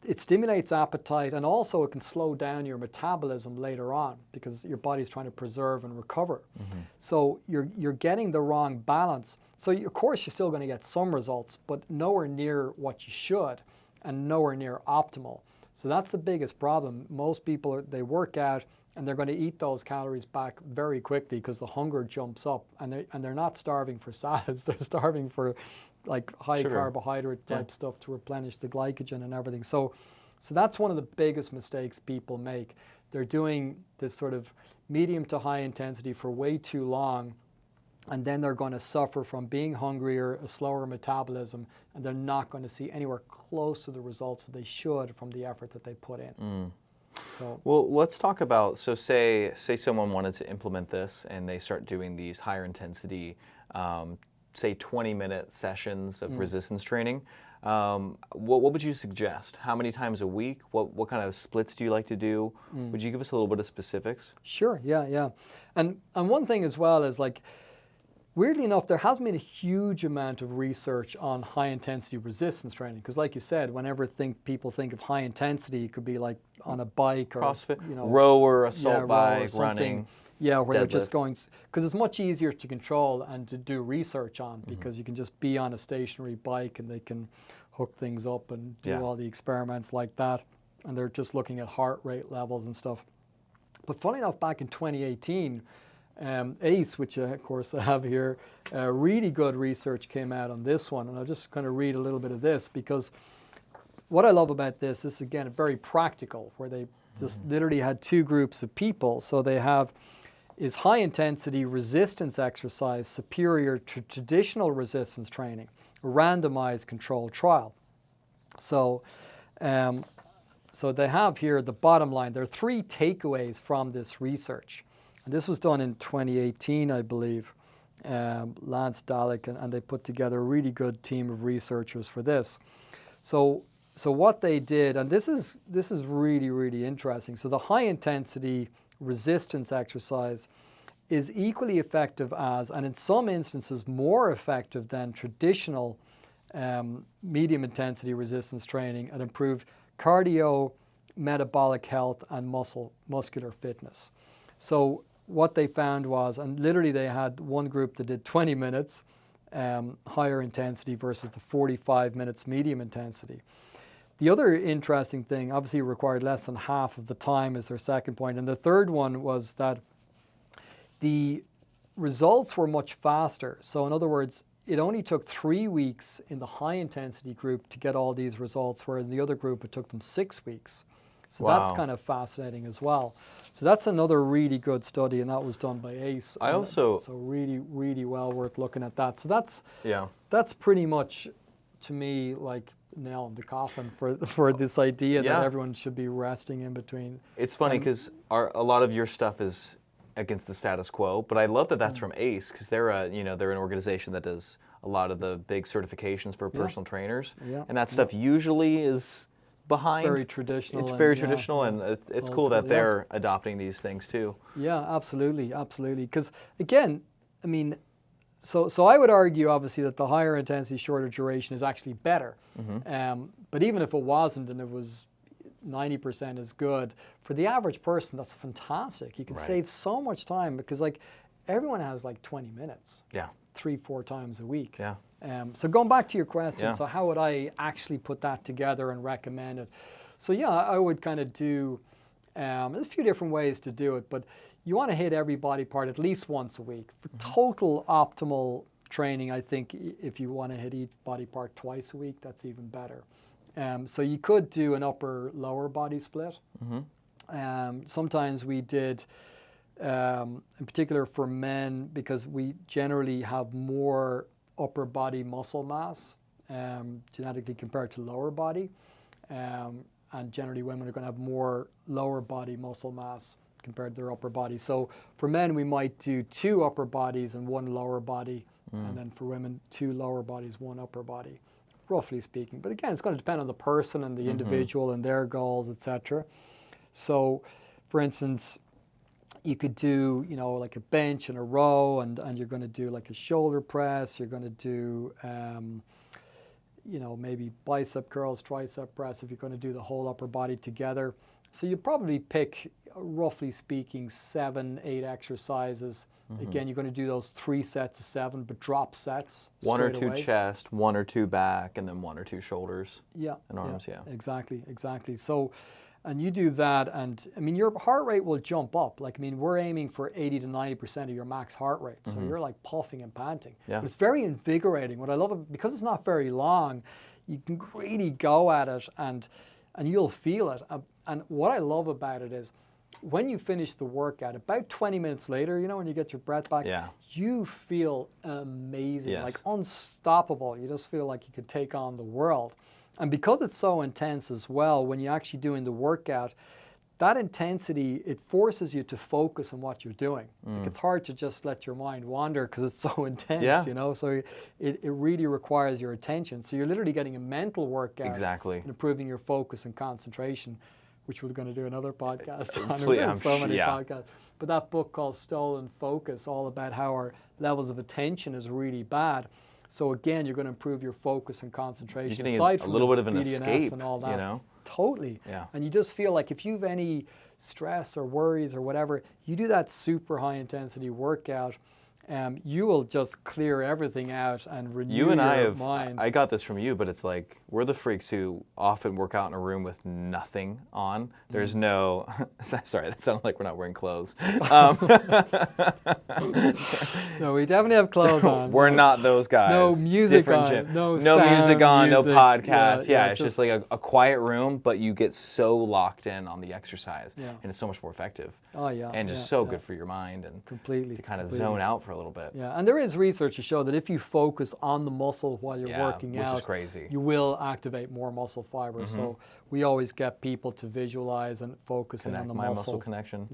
it stimulates appetite, and also it can slow down your metabolism later on because your body's trying to preserve and recover. So you're getting the wrong balance. So of course you're still going to get some results, but nowhere near what you should and nowhere near optimal. So that's the biggest problem. Most people, they work out and they're going to eat those calories back very quickly because the hunger jumps up, and they're not starving for salads. They're starving for like high carbohydrate type stuff to replenish the glycogen and everything. So that's one of the biggest mistakes people make. They're doing this sort of medium to high intensity for way too long, and then they're going to suffer from being hungrier, a slower metabolism, and they're not going to see anywhere close to the results that they should from the effort that they put in. So, well, let's talk about, so say someone wanted to implement this and they start doing these higher intensity, say 20-minute sessions of resistance training. What would you suggest? How many times a week? What kind of splits do you like to do? Would you give us a little bit of specifics? Sure, yeah. And one thing as well is, like, weirdly enough, there hasn't been a huge amount of research on high-intensity resistance training because, like you said, whenever people think of high intensity, it could be like on a bike or CrossFit, you know, rower, assault bike, or running. Yeah, where they're just deadlift. going, because it's much easier to control and to do research on because you can just be on a stationary bike and they can hook things up and do all the experiments like that. And they're just looking at heart rate levels and stuff. But funny enough, back in 2018, ACE, which of course I have here, really good research came out on this one. And I'll just kind of read a little bit of this because what I love about this is, again, very practical, where they just literally had two groups of people. So they have, is high intensity resistance exercise superior to traditional resistance training? A randomized controlled trial. So, so they have here the bottom line. There are three takeaways from this research. And this was done in 2018, I believe. Lance Dalleck, and they put together a really good team of researchers for this. So what they did, and this is really, really interesting. So the high intensity resistance exercise is equally effective as, and in some instances more effective than, traditional medium intensity resistance training at improved cardio, metabolic health, and muscular fitness. So what they found was, and literally they had one group that did 20 minutes higher intensity versus the 45 minutes medium intensity. The other interesting thing, obviously it required less than half of the time, is their second point. And the third one was that the results were much faster. So in other words, it only took 3 weeks in the high intensity group to get all these results, whereas in the other group it took them 6 weeks. So that's kind of fascinating as well. So that's another really good study, and that was done by ACE. So really, really well worth looking at that. So that's pretty much, to me, like nail in the coffin for this idea that everyone should be resting in between. It's funny because a lot of your stuff is against the status quo, but I love that that's from ACE, because they're an organization that does a lot of the big certifications for personal trainers, and that stuff usually is behind. Very traditional. It's very traditional, and it's cool that they're adopting these things too. Yeah, absolutely, absolutely. Because again, I mean, so I would argue, obviously, that the higher intensity, shorter duration is actually better. But even if it wasn't, and it was 90% is good, for the average person, that's fantastic. You can save so much time, because like everyone has like 20 minutes. 3-4 times a week. So going back to your question, so how would I actually put that together and recommend it? So I would kind of do, there's a few different ways to do it, but you want to hit every body part at least once a week. For total optimal training, I think if you want to hit each body part twice a week, that's even better. So you could do an upper-lower body split. Sometimes we did, in particular for men, because we generally have more upper body muscle mass genetically compared to lower body. And generally women are going to have more lower body muscle mass compared to their upper body. So for men, we might do 2 upper bodies and 1 lower body. And then for women, 2 lower bodies, 1 upper body, roughly speaking. But again, it's going to depend on the person and the individual and their goals, etc. So for instance, you could do, like a bench and a row, and you're going to do like a shoulder press. You're going to do, maybe bicep curls, tricep press if you're going to do the whole upper body together. So you probably pick, roughly speaking, 7-8 exercises. Again, you're going to do those 3 sets of 7, but drop sets. 1 or 2 chest, 1 or 2 back, and then 1 or 2 shoulders and arms. Exactly. So, and you do that, and I mean, your heart rate will jump up. Like, I mean, we're aiming for 80 to 90% of your max heart rate. So you're like puffing and panting. But it's very invigorating. What I love, because it's not very long, you can really go at it, and you'll feel it. And what I love about it is, when you finish the workout, about 20 minutes later, when you get your breath back, you feel amazing, like unstoppable. You just feel like you could take on the world. And because it's so intense as well, when you're actually doing the workout, that intensity, it forces you to focus on what you're doing. Like, it's hard to just let your mind wander because it's so intense, so it really requires your attention. So you're literally getting a mental workout and improving your focus and concentration, which we're going to do another podcast on. There's so many podcasts. But that book called Stolen Focus, all about how our levels of attention is really bad. So again, you're going to improve your focus and concentration. Aside from a little bit of an BDNF escape and all that. Totally. And you just feel like if you have any stress or worries or whatever, you do that super high intensity workout, you will just clear everything out and renew your mind. I got this from you, but it's like, we're the freaks who often work out in a room with nothing on. There's no, sorry, that sounded like we're not wearing clothes. No, we definitely have clothes on. We're not those guys. No music on. No music on, no podcast. Yeah, it's just like a quiet room, but you get so locked in on the exercise, and it's so much more effective. And just so good for your mind, and to kind of zone out for a little bit. And there is research to show that if you focus on the muscle while you're working out, which is crazy, you will activate more muscle fibers. So we always get people to visualize and focus in on the muscle connection.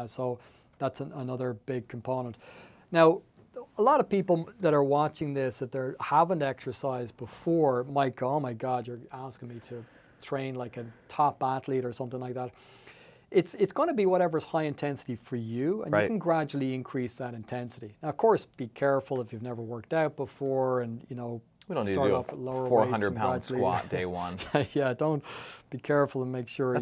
So that's another big component. Now, a lot of people that are watching this, if they haven't exercised before, might go, oh my God, you're asking me to train like a top athlete or something like that. It's going to be whatever's high intensity for you, and you can gradually increase that intensity. Now, of course, be careful if you've never worked out before, and we don't need to do a 400-pound squat day one. Don't be careful and make sure.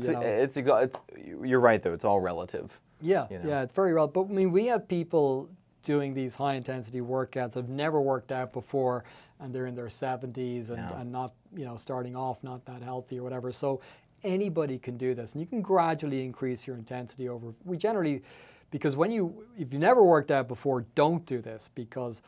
You're right though. It's all relative. It's very relative. But I mean, we have people doing these high intensity workouts that have never worked out before, and they're in their 70s and not starting off not that healthy or whatever. So anybody can do this, and you can gradually increase your intensity over. We generally, because if you never worked out before, don't do this, because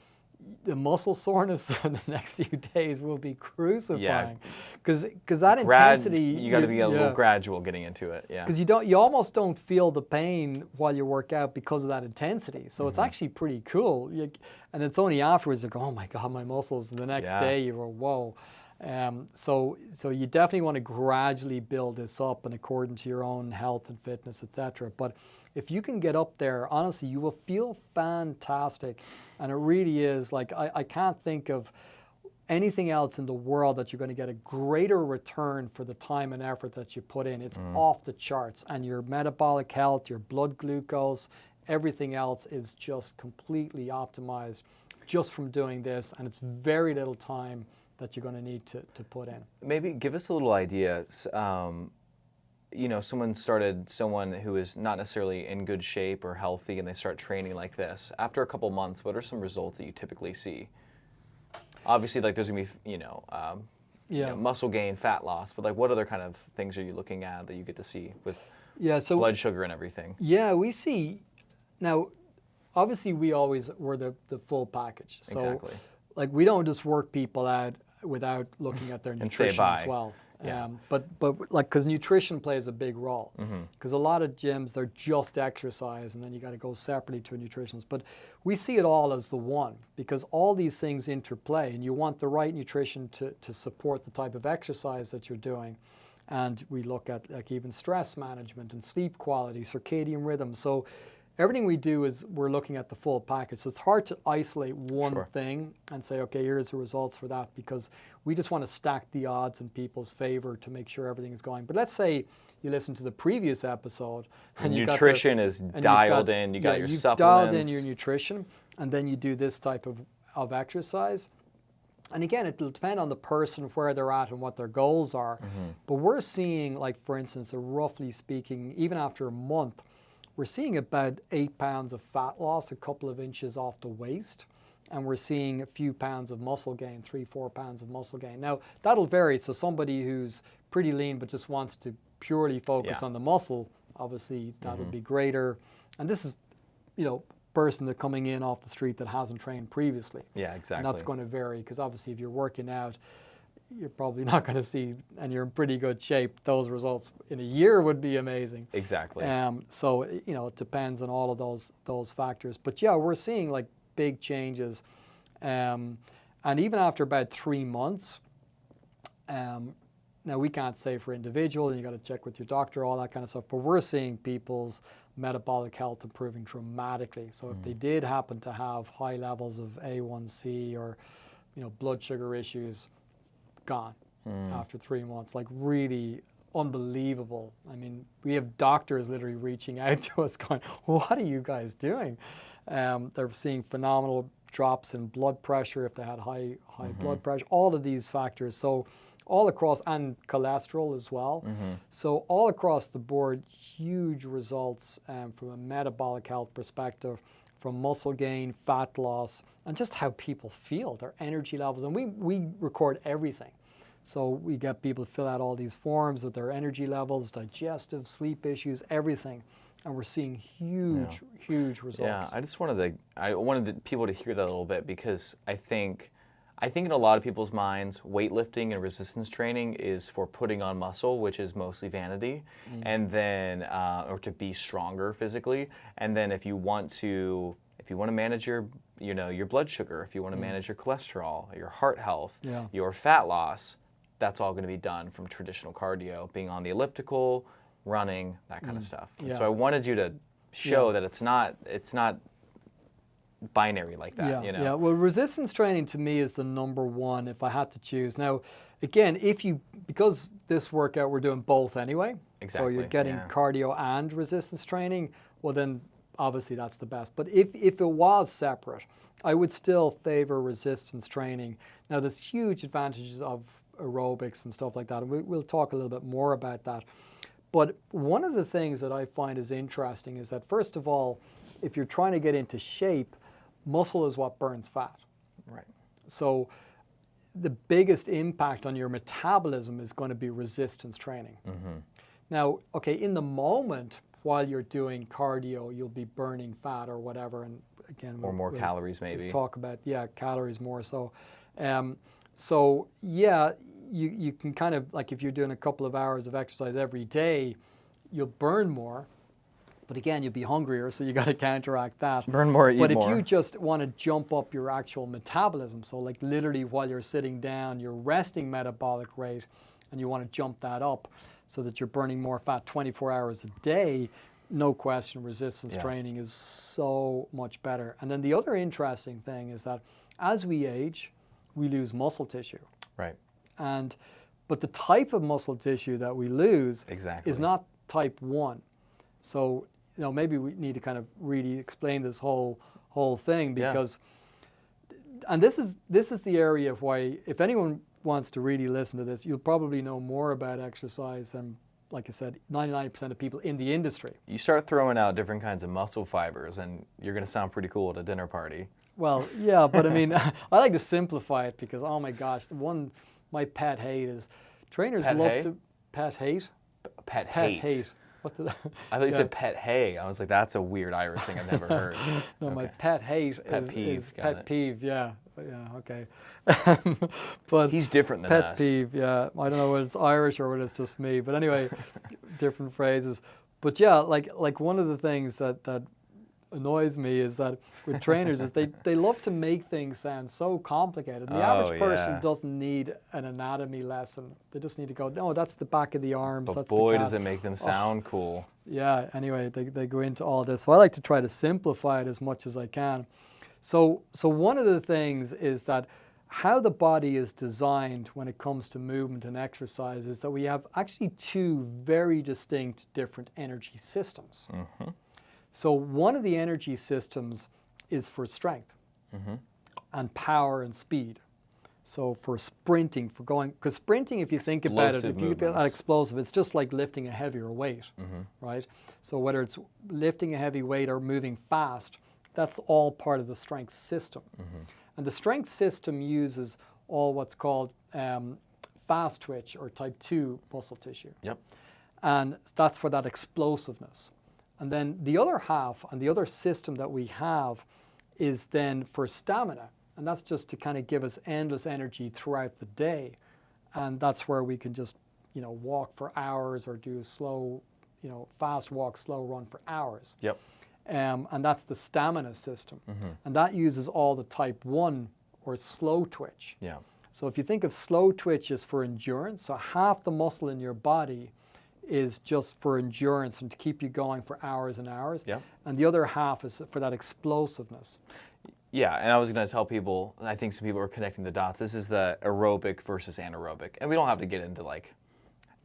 the muscle soreness in the next few days will be crucifying, because that intensity, you got to be a little gradual getting into it, yeah. Because you almost don't feel the pain while you work out because of that intensity. So it's actually pretty cool. And it's only afterwards you go, oh my God, my muscles. And the next day you go, whoa. So you definitely want to gradually build this up in accordance to your own health and fitness, etc. But if you can get up there, honestly, you will feel fantastic. And it really is, like, I can't think of anything else in the world that you're going to get a greater return for the time and effort that you put in. It's off the charts. And your metabolic health, your blood glucose, everything else is just completely optimized just from doing this. And it's very little time that you're going to need to put in. Maybe give us a little idea. You know, someone who is not necessarily in good shape or healthy, and they start training like this. After a couple months, what are some results that you typically see? Obviously, like, there's gonna be, you know, muscle gain, fat loss, but like, what other kind of things are you looking at that you get to see with blood sugar and everything? Yeah, we see now. Obviously, we're the full package. So, exactly. Like, we don't just work people out without looking at their nutrition as well. Yeah. But like, because nutrition plays a big role. Because a lot of gyms, they're just exercise, and then you got to go separately to a nutritionist. But we see it all as the one, because all these things interplay, and you want the right nutrition to support the type of exercise that you're doing. And we look at, like, even stress management and sleep quality, circadian rhythm. So everything we do is we're looking at the full package. So it's hard to isolate one thing and say, okay, here's the results for that, because we just want to stack the odds in people's favor to make sure everything is going. But let's say you listen to the previous episode and nutrition is dialed in, you got your supplements. Dialed in your nutrition, and then you do this type of exercise. And again, it'll depend on the person, where they're at and what their goals are. But we're seeing, like, for instance, roughly speaking, even after a month, we're seeing about 8 pounds of fat loss, a couple of inches off the waist, and we're seeing a few pounds of muscle gain, 3-4 pounds of muscle gain. Now, that'll vary. So somebody who's pretty lean but just wants to purely focus on the muscle, obviously that'll be greater. And this is, you know, person that's coming in off the street that hasn't trained previously. Yeah, exactly. And that's going to vary, because obviously if you're working out, you're probably not going to see, and you're in pretty good shape, those results in a year would be amazing. Exactly. So, you know, it depends on all of those factors. But yeah, we're seeing, like, big changes. And even after about 3 months, now we can't say for individual, and you got to check with your doctor, all that kind of stuff, but we're seeing people's metabolic health improving dramatically. So if they did happen to have high levels of A1C or, you know, blood sugar issues, gone after 3 months. Like, really unbelievable. I mean, we have doctors literally reaching out to us going, what are you guys doing? They're seeing phenomenal drops in blood pressure if they had high blood pressure, all of these factors. So all across, and cholesterol as well. So all across the board, huge results from a metabolic health perspective, from muscle gain, fat loss, and just how people feel, their energy levels. And we record everything. So we get people to fill out all these forms with their energy levels, digestive, sleep issues, everything. And we're seeing huge results. Yeah, I wanted people to hear that a little bit, because I think in a lot of people's minds, weightlifting and resistance training is for putting on muscle, which is mostly vanity, and then or to be stronger physically. And then if you want to manage your blood sugar, if you want to manage your cholesterol, your heart health, your fat loss, that's all going to be done from traditional cardio, being on the elliptical, running, that kind of stuff. And so I wanted you to show that it's not binary like that, you know? Yeah, well, resistance training to me is the number one if I had to choose. Now, again, because this workout we're doing both anyway, so you're getting cardio and resistance training, well then obviously that's the best. But if it was separate, I would still favor resistance training. Now, there's huge advantages of aerobics and stuff like that, and we'll talk a little bit more about that. But one of the things that I find is interesting is that, first of all, if you're trying to get into shape, muscle is what burns fat. Right. So the biggest impact on your metabolism is going to be resistance training. Now, okay, in the moment, while you're doing cardio, you'll be burning fat or whatever. And again, Or more calories maybe. We'll talk about, calories more so. So yeah, you can kind of, like if you're doing a couple of hours of exercise every day, you'll burn more. But again, you'll be hungrier, so you got to counteract that. Burn more, eat more. But if you just want to jump up your actual metabolism, so like literally while you're sitting down, your resting metabolic rate, and you want to jump that up so that you're burning more fat 24 hours a day, no question, resistance training is so much better. And then the other interesting thing is that as we age, we lose muscle tissue. Right. But the type of muscle tissue that we lose is not type 1. So, maybe we need to kind of really explain this whole thing, because, and this is the area of why, if anyone wants to really listen to this, you'll probably know more about exercise than, like I said, 99% of people in the industry. You start throwing out different kinds of muscle fibers, and you're going to sound pretty cool at a dinner party. Well, yeah, but I mean, I like to simplify it because, oh my gosh, my pet hate is trainers love to pet hate. Pet hate. What did I thought you said pet hay. I was like, that's a weird Irish thing I've never heard. No, okay. My pet hate is pet peeve. Yeah, okay. But he's different than us. Pet us. peeve. Yeah, I don't know whether it's Irish or whether it's just me. But anyway, different phrases. But yeah, like one of the things that annoys me is that with trainers is they love to make things sound so complicated. The average person doesn't need an anatomy lesson. They just need to go, no, that's the back of the arms. But that's boy, the does it make them sound cool. Yeah, anyway, they go into all this. So I like to try to simplify it as much as I can. So one of the things is that how the body is designed when it comes to movement and exercise is that we have actually two very distinct different energy systems. Mm-hmm. So one of the energy systems is for strength and power and speed. So for sprinting, for going, because sprinting, if you think about it, if you get that explosive, it's just like lifting a heavier weight, right? So whether it's lifting a heavy weight or moving fast, that's all part of the strength system. And the strength system uses all what's called fast twitch or type 2 muscle tissue. Yep. And that's for that explosiveness. And then the other half and the other system that we have is then for stamina. And that's just to kind of give us endless energy throughout the day. And that's where we can just, walk for hours or do a slow, fast walk, slow run for hours. Yep. And that's the stamina system. And that uses all the type 1 or slow twitch. Yeah. So if you think of slow twitch as for endurance, so half the muscle in your body is just for endurance and to keep you going for hours and hours. Yeah. And the other half is for that explosiveness. Yeah, and I was going to tell people, I think some people are connecting the dots. This is the aerobic versus anaerobic. And we don't have to get into like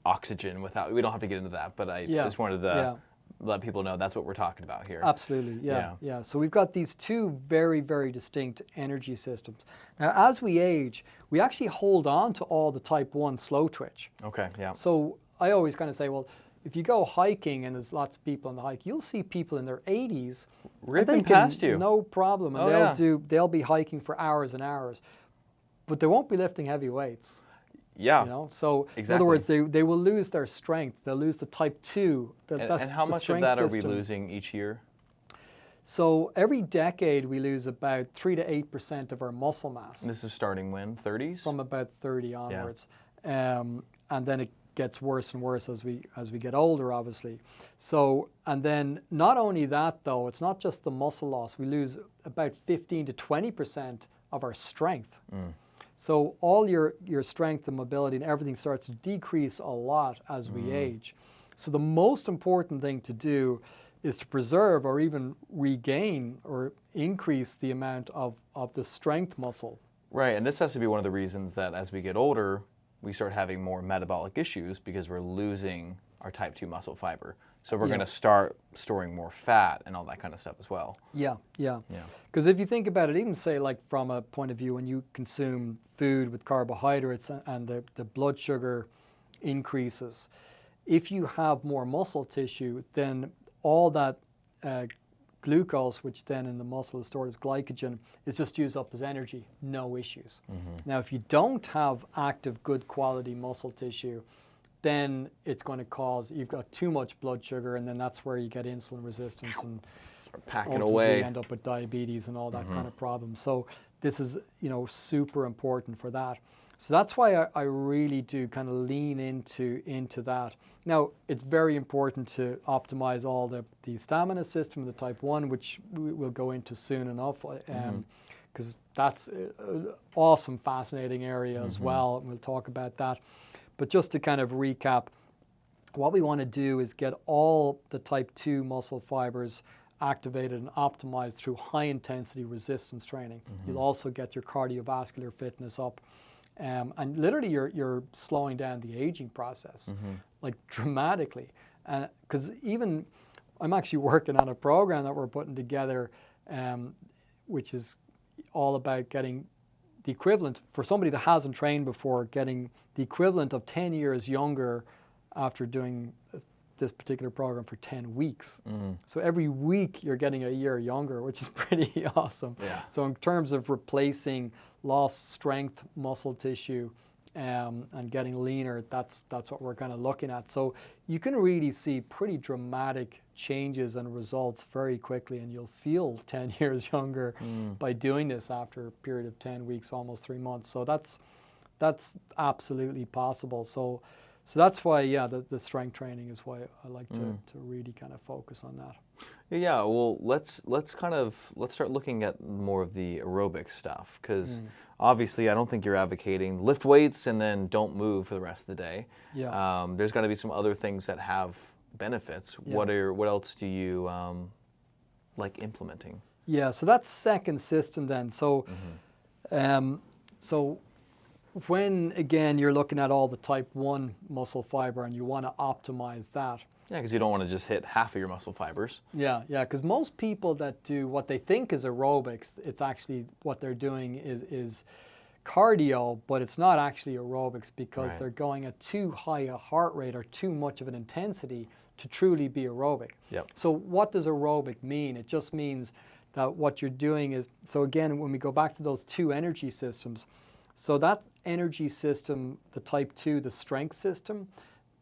oxygen we don't have to get into that, but I just wanted to let people know that's what we're talking about here. Absolutely, yeah. So we've got these two very, very distinct energy systems. Now, as we age, we actually hold on to all the type 1 slow twitch. Okay, yeah. So I always kind of say, well, if you go hiking and there's lots of people on the hike, you'll see people in their 80s ripping past you. No problem. And they'll be hiking for hours and hours. But they won't be lifting heavy weights. Yeah. So in other words, they will lose their strength. They'll lose the type 2. And how much of that are we losing each year? So every decade we lose about 3 to 8% of our muscle mass. And this is starting when? 30s? From about 30 onwards. And then it gets worse and worse as we get older, obviously. So, and then not only that though, it's not just the muscle loss. We lose about 15 to 20% of our strength. So all your strength and mobility and everything starts to decrease a lot as we age. So the most important thing to do is to preserve or even regain or increase the amount of the strength muscle. Right, and this has to be one of the reasons that as we get older, we start having more metabolic issues because we're losing our type 2 muscle fiber. So we're going to start storing more fat and all that kind of stuff as well. Yeah. Because if you think about it, even say like from a point of view when you consume food with carbohydrates and the blood sugar increases, if you have more muscle tissue, then all that glucose, which then in the muscle is stored as glycogen, is just used up as energy, no issues. Now, if you don't have active, good quality muscle tissue, then it's going to cause, you've got too much blood sugar, and then that's where you get insulin resistance and Packing ultimately away. end up with diabetes and all that kind of problem. So this is, super important for that. So that's why I really do kind of lean into that. Now, it's very important to optimize all the stamina system, the type 1, which we'll go into soon enough, because that's an awesome, fascinating area as well, and we'll talk about that. But just to kind of recap, what we want to do is get all the type 2 muscle fibers activated and optimized through high-intensity resistance training. You'll also get your cardiovascular fitness up. And literally, you're slowing down the aging process, like dramatically. Because even, I'm actually working on a program that we're putting together, which is all about getting the equivalent, for somebody that hasn't trained before, getting the equivalent of 10 years younger after doing this particular program for 10 weeks. So every week you're getting a year younger, which is pretty awesome. Yeah. So in terms of replacing lost strength muscle tissue and getting leaner, that's what we're kind of looking at. So you can really see pretty dramatic changes and results very quickly, and you'll feel 10 years younger by doing this after a period of 10 weeks, almost 3 months. So that's absolutely possible. So that's why, the strength training is why I like to really kind of focus on that. Yeah, well, let's start looking at more of the aerobic stuff, because obviously I don't think you're advocating lift weights and then don't move for the rest of the day. Yeah. There's got to be some other things that have benefits. Yeah. What else do you like implementing? Yeah, so that's second system then. So, so when, again, you're looking at all the type 1 muscle fiber and you want to optimize that. Yeah, because you don't want to just hit half of your muscle fibers. Yeah, because most people that do what they think is aerobics, it's actually what they're doing is cardio, but it's not actually aerobics, because they're going at too high a heart rate or too much of an intensity to truly be aerobic. Yep. So what does aerobic mean? It just means that what you're doing is, so again, when we go back to those 2 energy systems, so that energy system, the type 2, the strength system,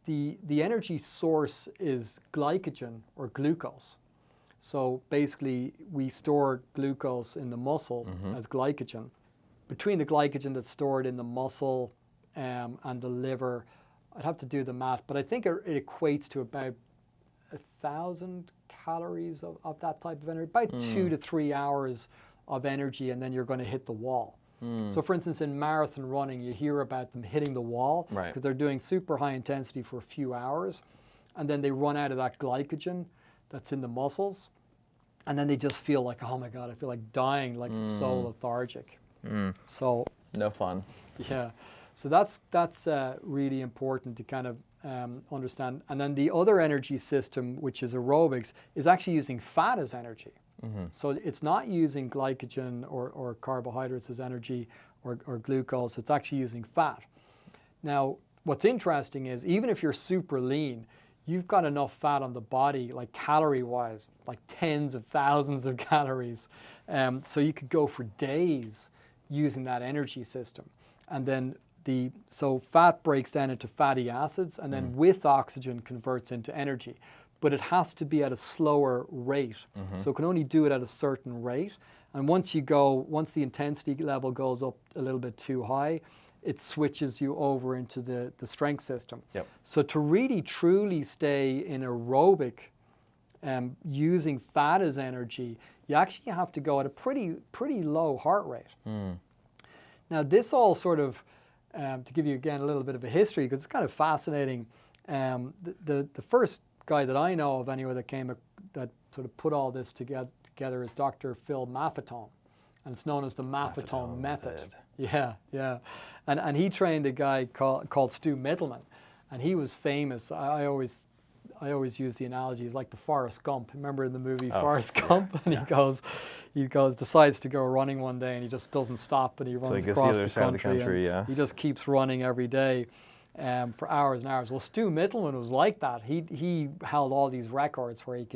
the energy source is glycogen or glucose. So basically, we store glucose in the muscle as glycogen. Between the glycogen that's stored in the muscle and the liver, I'd have to do the math, but I think it equates to about 1,000 calories of that type of energy, about 2 to 3 hours of energy, and then you're going to hit the wall. So for instance, in marathon running, you hear about them hitting the wall because they're doing super high intensity for a few hours, and then they run out of that glycogen that's in the muscles, and then they just feel like, oh my God, I feel like dying, like it's so lethargic. So no fun. Yeah, so that's really important to kind of understand. And then the other energy system, which is aerobics, is actually using fat as energy. So it's not using glycogen or carbohydrates as energy or glucose. It's actually using fat. Now, what's interesting is, even if you're super lean, you've got enough fat on the body, like calorie-wise, like tens of thousands of calories. So you could go for days using that energy system. And then so fat breaks down into fatty acids, and then with oxygen converts into energy. But it has to be at a slower rate. So it can only do it at a certain rate. And once the intensity level goes up a little bit too high, it switches you over into the strength system. Yep. So to really truly stay in aerobic, using fat as energy, you actually have to go at a pretty low heart rate. Now this all sort of, to give you again a little bit of a history, because it's kind of fascinating, the first guy that I know of anyway that sort of put all this together is Dr. Phil Maffetone, and it's known as the Maffetone Method. Yeah. And he trained a guy called Stu Middleman, and he was famous. I always use the analogy, he's like the Forrest Gump. Remember in the movie Forrest Gump? And he decides to go running one day, and he just doesn't stop, and he runs across the country. He just keeps running every day. For hours and hours. Well, Stu Middleman was like that. He held all these records where he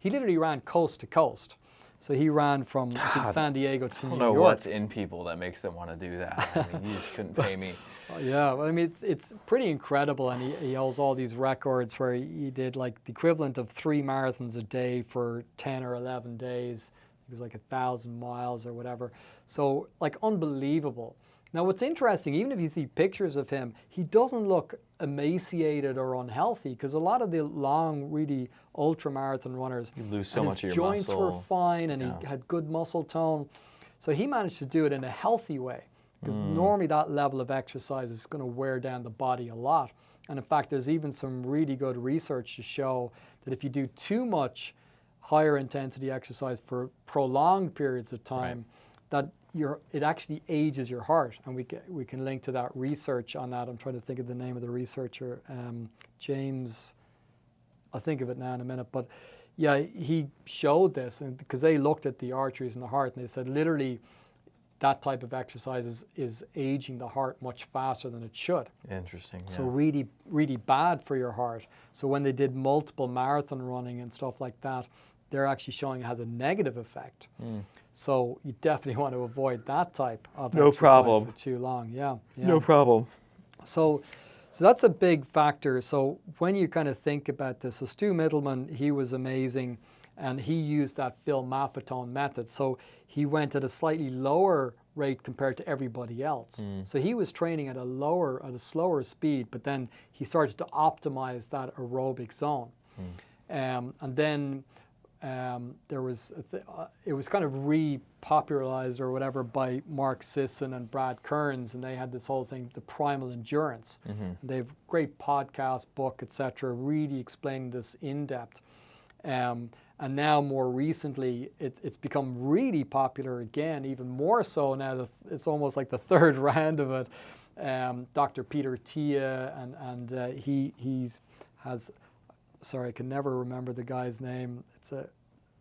literally ran coast to coast. So he ran from I think, San Diego to New I don't know York. what's in people that makes them want to do that. I mean, you just couldn't pay me. Yeah, well, I mean, it's pretty incredible, and he holds all these records where he did like the equivalent of 3 marathons a day for 10 or 11 days. It was like 1,000 miles or whatever. So like unbelievable. Now what's interesting, even if you see pictures of him, he doesn't look emaciated or unhealthy, because a lot of the long, really ultra marathon runners, You lose so much of your joints muscle. were fine, and he had good muscle tone. So he managed to do it in a healthy way, because normally that level of exercise is going to wear down the body a lot. And in fact, there's even some really good research to show that if you do too much higher intensity exercise for prolonged periods of time, that it actually ages your heart. And we can link to that research on that. I'm trying to think of the name of the researcher, James, I'll think of it now in a minute. But yeah, he showed this, and because they looked at the arteries in the heart, and they said literally that type of exercise is aging the heart much faster than it should. Interesting. Yeah. So really, really bad for your heart. So when they did multiple marathon running and stuff like that, they're actually showing it has a negative effect. So you definitely want to avoid that type of exercise for too long. Yeah, yeah. No problem. So that's a big factor. So when you kind of think about this, so Stu Middleman, he was amazing, and he used that Phil Maffetone method. So he went at a slightly lower rate compared to everybody else. So he was training at a slower speed, but then he started to optimize that aerobic zone. And then it was kind of repopularized or whatever by Mark Sisson and Brad Kearns, and they had this whole thing, the primal endurance. And they have a great podcast, book, etc., really explaining this in depth. And now more recently, it's become really popular again, even more so now that it's almost like the third round of it. Dr. Peter Tia, and he has, sorry, I can never remember the guy's name. It's a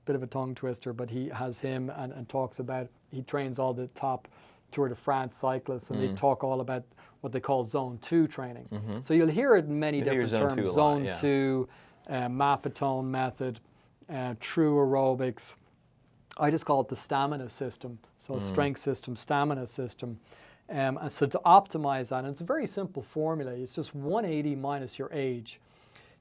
bit of a tongue twister, but he has him and talks about, he trains all the top Tour de France cyclists, and they talk all about what they call zone 2 training. So you'll hear it in many different terms. Zone 2, Maffetone Method, true aerobics. I just call it the stamina system. So strength system, stamina system. And so to optimize that, and it's a very simple formula. It's just 180 minus your age.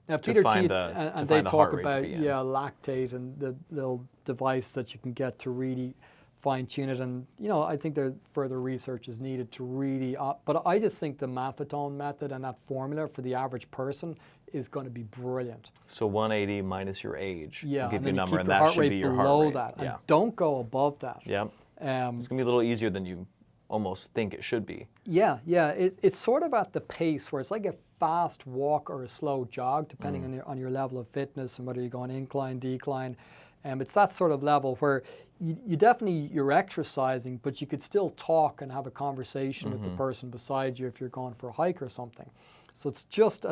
Now, Peter T, and they talk about lactate and the little device that you can get to really fine-tune it. And, you know, I think there further research is needed to really, but I just think the Maffetone method and that formula for the average person is going to be brilliant. So 180 minus your age. Yeah, give and you a then number, keep and your that heart should rate be your below heart rate. that. Yeah. And don't go above that. Yep. It's going to be a little easier than you almost think it should be. Yeah, yeah. It's sort of at the pace where it's like a fast walk or a slow jog, depending on your level of fitness and whether you're going incline, decline. It's that sort of level where you're exercising, but you could still talk and have a conversation with the person beside you if you're going for a hike or something. So it's just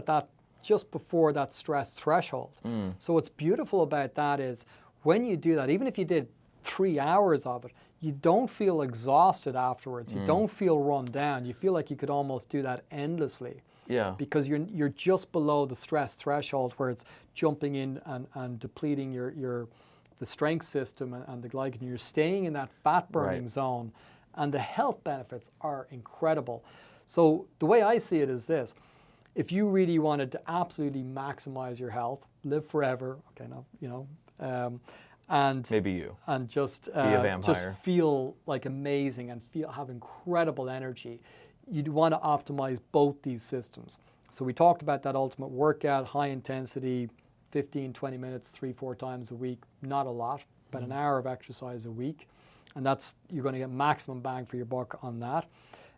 before that stress threshold. So what's beautiful about that is when you do that, even if you did 3 hours of it, you don't feel exhausted afterwards. You don't feel run down. You feel like you could almost do that endlessly. Yeah. Because you're just below the stress threshold where it's jumping in and depleting the strength system and the glycogen. You're staying in that fat burning zone, and the health benefits are incredible. So the way I see it is this: if you really wanted to absolutely maximize your health, live forever, okay, no, you know, and maybe you and just be a vampire, just feel like amazing and have incredible energy, you'd want to optimize both these systems. So we talked about that ultimate workout, high intensity, 15, 20 minutes, 3-4 times a week, not a lot, but an hour of exercise a week. And you're going to get maximum bang for your buck on that.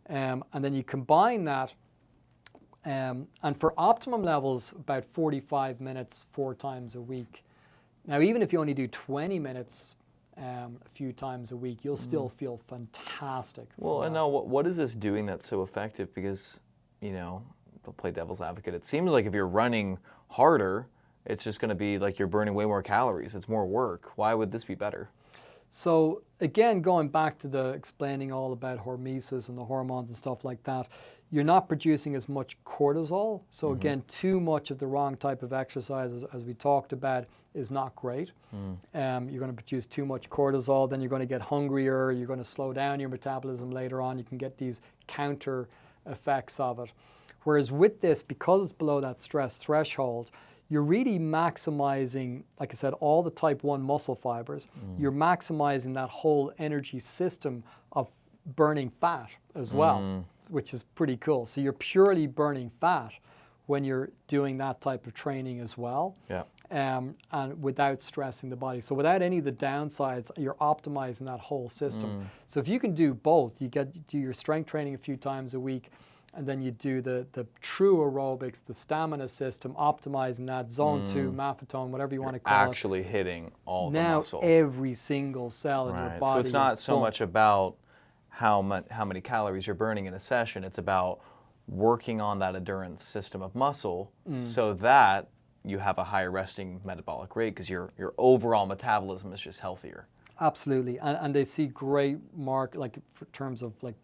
And then you combine that, and for optimum levels, about 45 minutes, 4 times a week. Now, even if you only do 20 minutes a few times a week, you'll still feel fantastic. Well, and now what is this doing that's so effective? Because, you know, to play devil's advocate, it seems like if you're running harder, it's just going to be like you're burning way more calories. It's more work. Why would this be better? So again, going back to the explaining all about hormesis and the hormones and stuff like that, you're not producing as much cortisol. So again, too much of the wrong type of exercise, as we talked about, is not great. You're going to produce too much cortisol, then you're going to get hungrier, you're going to slow down your metabolism later on. You can get these counter effects of it. Whereas with this, because it's below that stress threshold, you're really maximizing, like I said, all the type 1 muscle fibers. You're maximizing that whole energy system of burning fat as well, which is pretty cool. So you're purely burning fat when you're doing that type of training as well, and without stressing the body. So without any of the downsides, you're optimizing that whole system. So if you can do both, you do your strength training a few times a week, and then you do the true aerobics, the stamina system, optimizing that zone 2, Maffetone, whatever you want to call it. Actually hitting all the now muscle. Every single cell in your body. So it's not is so much about how many calories you're burning in a session. It's about working on that endurance system of muscle so that you have a higher resting metabolic rate because your overall metabolism is just healthier. Absolutely, and they see great in terms of like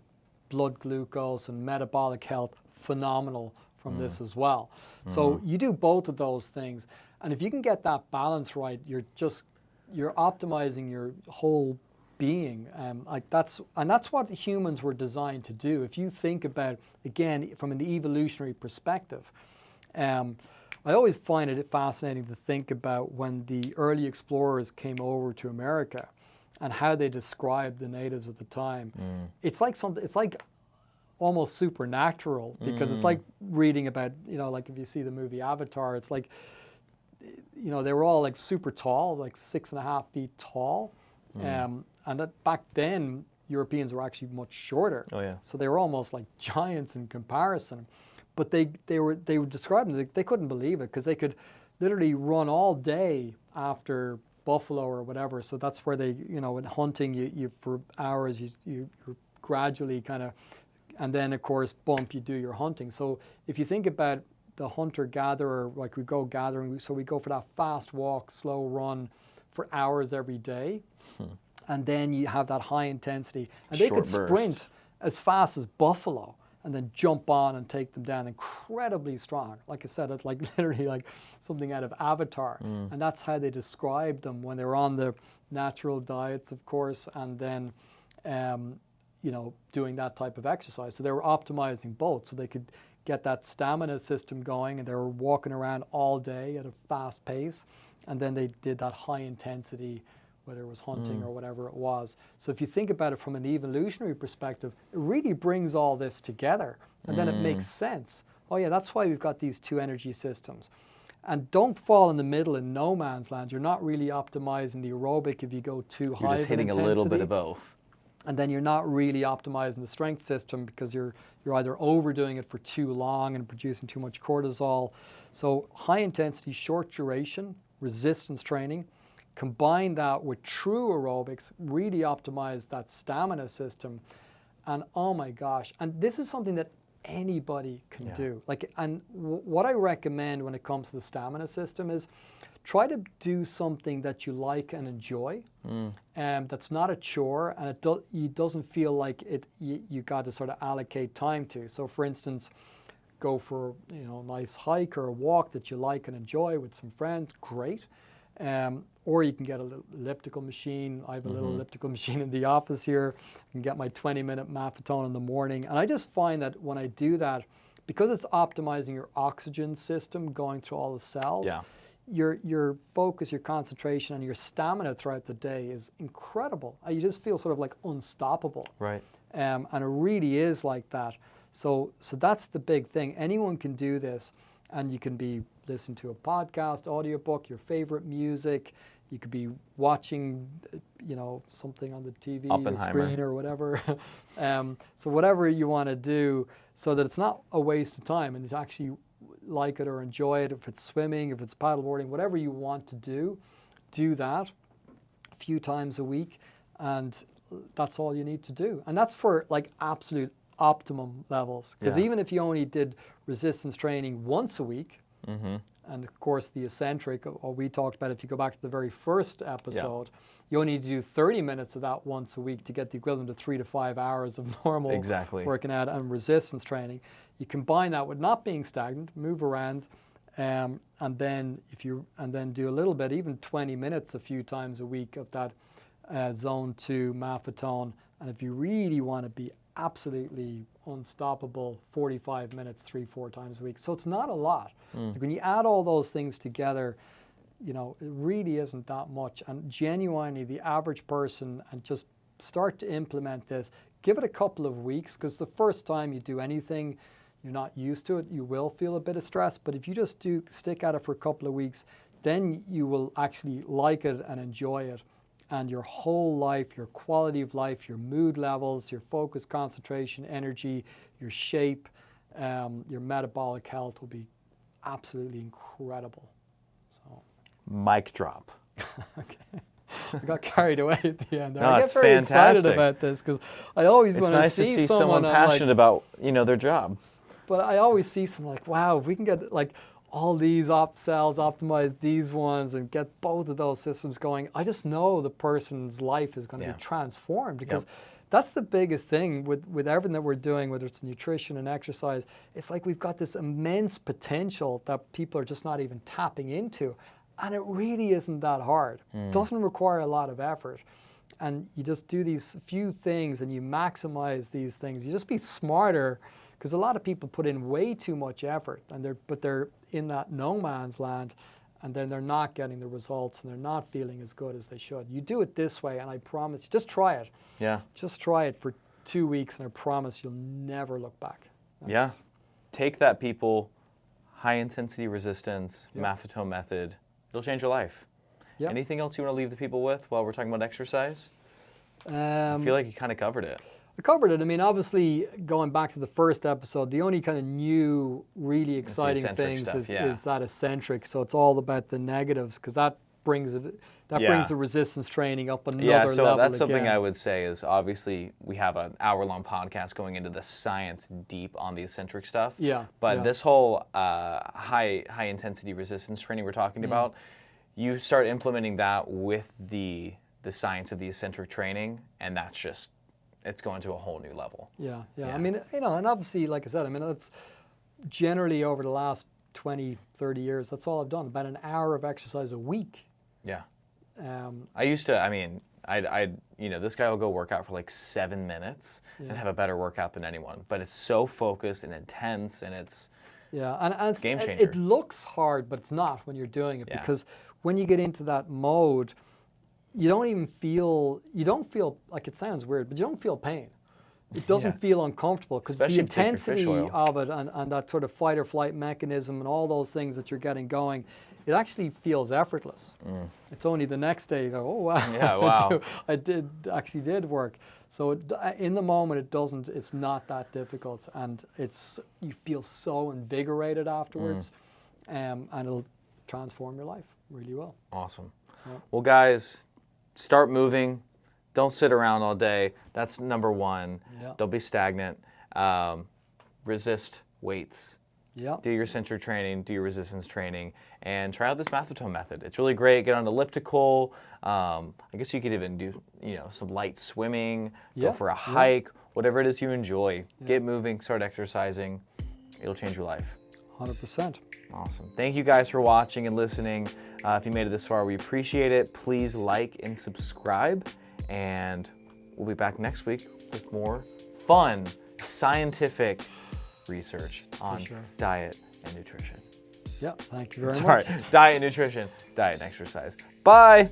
blood glucose and metabolic health, phenomenal from this as well. So you do both of those things, and if you can get that balance right, you're optimizing your whole being. That's what humans were designed to do. If you think about, again, from an evolutionary perspective, I always find it fascinating to think about when the early explorers came over to America and how they described the natives at the time. It's like almost supernatural, because it's like reading about, like if you see the movie Avatar, it's like, they were all like super tall, like 6.5 feet tall. And back then, Europeans were actually much shorter. Oh, yeah. So they were almost like giants in comparison. But they were describing, they couldn't believe it, because they could literally run all day after buffalo or whatever. So that's where they, in hunting, you for hours, you gradually kind of, and then of course, you do your hunting. So if you think about the hunter-gatherer, like we go gathering, so we go for that fast walk, slow run for hours every day. And then you have that high intensity. And they could sprint as fast as buffalo and then jump on and take them down. Incredibly strong. Like I said, it's like literally like something out of Avatar. And that's how they described them when they were on the natural diets, of course, and then, doing that type of exercise. So they were optimizing both, so they could get that stamina system going, and they were walking around all day at a fast pace. And then they did that high intensity, whether it was hunting or whatever it was. So if you think about it from an evolutionary perspective, it really brings all this together. And then it makes sense. Oh yeah, that's why we've got these two energy systems. And don't fall in the middle in no man's land. You're not really optimizing the aerobic if you go too high. You're just hitting a little bit of both. And then you're not really optimizing the strength system, because you're either overdoing it for too long and producing too much cortisol. So high intensity, short duration, resistance training, combine that with true aerobics, really optimize that stamina system. And oh my gosh, and this is something that anybody can do. What I recommend when it comes to the stamina system is try to do something that you like and enjoy, that's not a chore, and it doesn't feel like you got to sort of allocate time to. So for instance, go for a nice hike or a walk that you like and enjoy with some friends, great. Or you can get a little elliptical machine. I have a little elliptical machine in the office here. I can get my 20-minute Maffetone in the morning. And I just find that when I do that, because it's optimizing your oxygen system going through all the cells, your focus, your concentration, and your stamina throughout the day is incredible. You just feel sort of like unstoppable. Right. And it really is like that. So that's the big thing. Anyone can do this, and you can be listening to a podcast, audiobook, your favorite music. You could be watching, something on the TV or screen or whatever. So whatever you want to do, so that it's not a waste of time, and you actually like it or enjoy it. If it's swimming, if it's paddleboarding, whatever you want to do that a few times a week, and that's all you need to do. And that's for like absolute optimum levels. Because even if you only did resistance training once a week, And of course, the eccentric, what we talked about, if you go back to the very first episode, you only need to do 30 minutes of that once a week to get the equivalent of 3 to 5 hours of normal working out and resistance training. You combine that with not being stagnant, move around, and then do a little bit, even 20 minutes a few times a week of that zone 2 Maffetone. And if you really want to be absolutely unstoppable, 45 minutes 3-4 times a week. So it's not a lot. Like when you add all those things together, you know, it really isn't that much. And genuinely, the average person, and just start to implement this, give it a couple of weeks, because the first time you do anything, you're not used to it, you will feel a bit of stress. But if you just stick at it for a couple of weeks, then you will actually like it and enjoy it. And your whole life, your quality of life, your mood levels, your focus, concentration, energy, your shape, your metabolic health will be absolutely incredible. So, mic drop. Okay. I got carried away at the end there. No, I get very excited about this because I always want to see someone passionate about, you know, their job. But I always see someone like, wow, if we can get like all these cells, optimize these ones, and get both of those systems going, I just know the person's life is going to be transformed, because that's the biggest thing with everything that we're doing, whether it's nutrition and exercise. It's like we've got this immense potential that people are just not even tapping into. And it really isn't that hard. It doesn't require a lot of effort. And you just do these few things and you maximize these things. You just be smarter, because a lot of people put in way too much effort, and they're in that no man's land, and then they're not getting the results and they're not feeling as good as they should. You do it this way, and I promise you, just try it. Yeah. Just try it for 2 weeks, and I promise you'll never look back. Take that, people. High intensity resistance, Maffetone Method. It'll change your life. Anything else you want to leave the people with while we're talking about exercise? I feel like you kind of covered it. I covered it. I mean, obviously, going back to the first episode, the only kind of new, really exciting things is that eccentric. So it's all about the negatives, because that brings it. That brings the resistance training up another level. So that's something I would say is, obviously we have an hour-long podcast going into the science deep on the eccentric stuff. But this whole high intensity resistance training we're talking about, you start implementing that with the science of the eccentric training, and that's just, it's going to a whole new level. I mean, you know, and obviously, like I said, I mean, that's generally over the last 20, 30 years, that's all I've done, about an hour of exercise a week. I used to, I mean, you know, this guy will go work out for like 7 minutes and have a better workout than anyone, but it's so focused and intense, and it's and it's game changer. It looks hard, but it's not when you're doing it, because when you get into that mode, you don't feel, like, it sounds weird, but you don't feel pain. It doesn't feel uncomfortable, because the intensity of it and that sort of fight or flight mechanism and all those things that you're getting going, it actually feels effortless. It's only the next day you go, oh wow, I actually did work. So in the moment, it's not that difficult, and you feel so invigorated afterwards, and it'll transform your life really well. Awesome. Well, guys, start moving. Don't sit around all day. That's number one. Don't be stagnant. Resist weights. Do your eccentric training, do your resistance training, and try out this Maffetone method. It's really great. Get on an elliptical. I guess you could even do, you know, some light swimming, go for a hike, whatever it is you enjoy. Get moving, start exercising. It'll change your life. 100%. Awesome. Thank you guys for watching and listening. If you made it this far, we appreciate it. Please like and subscribe, and we'll be back next week with more fun, scientific research on diet and nutrition. Thank you very much. Diet and nutrition, diet and exercise. Bye.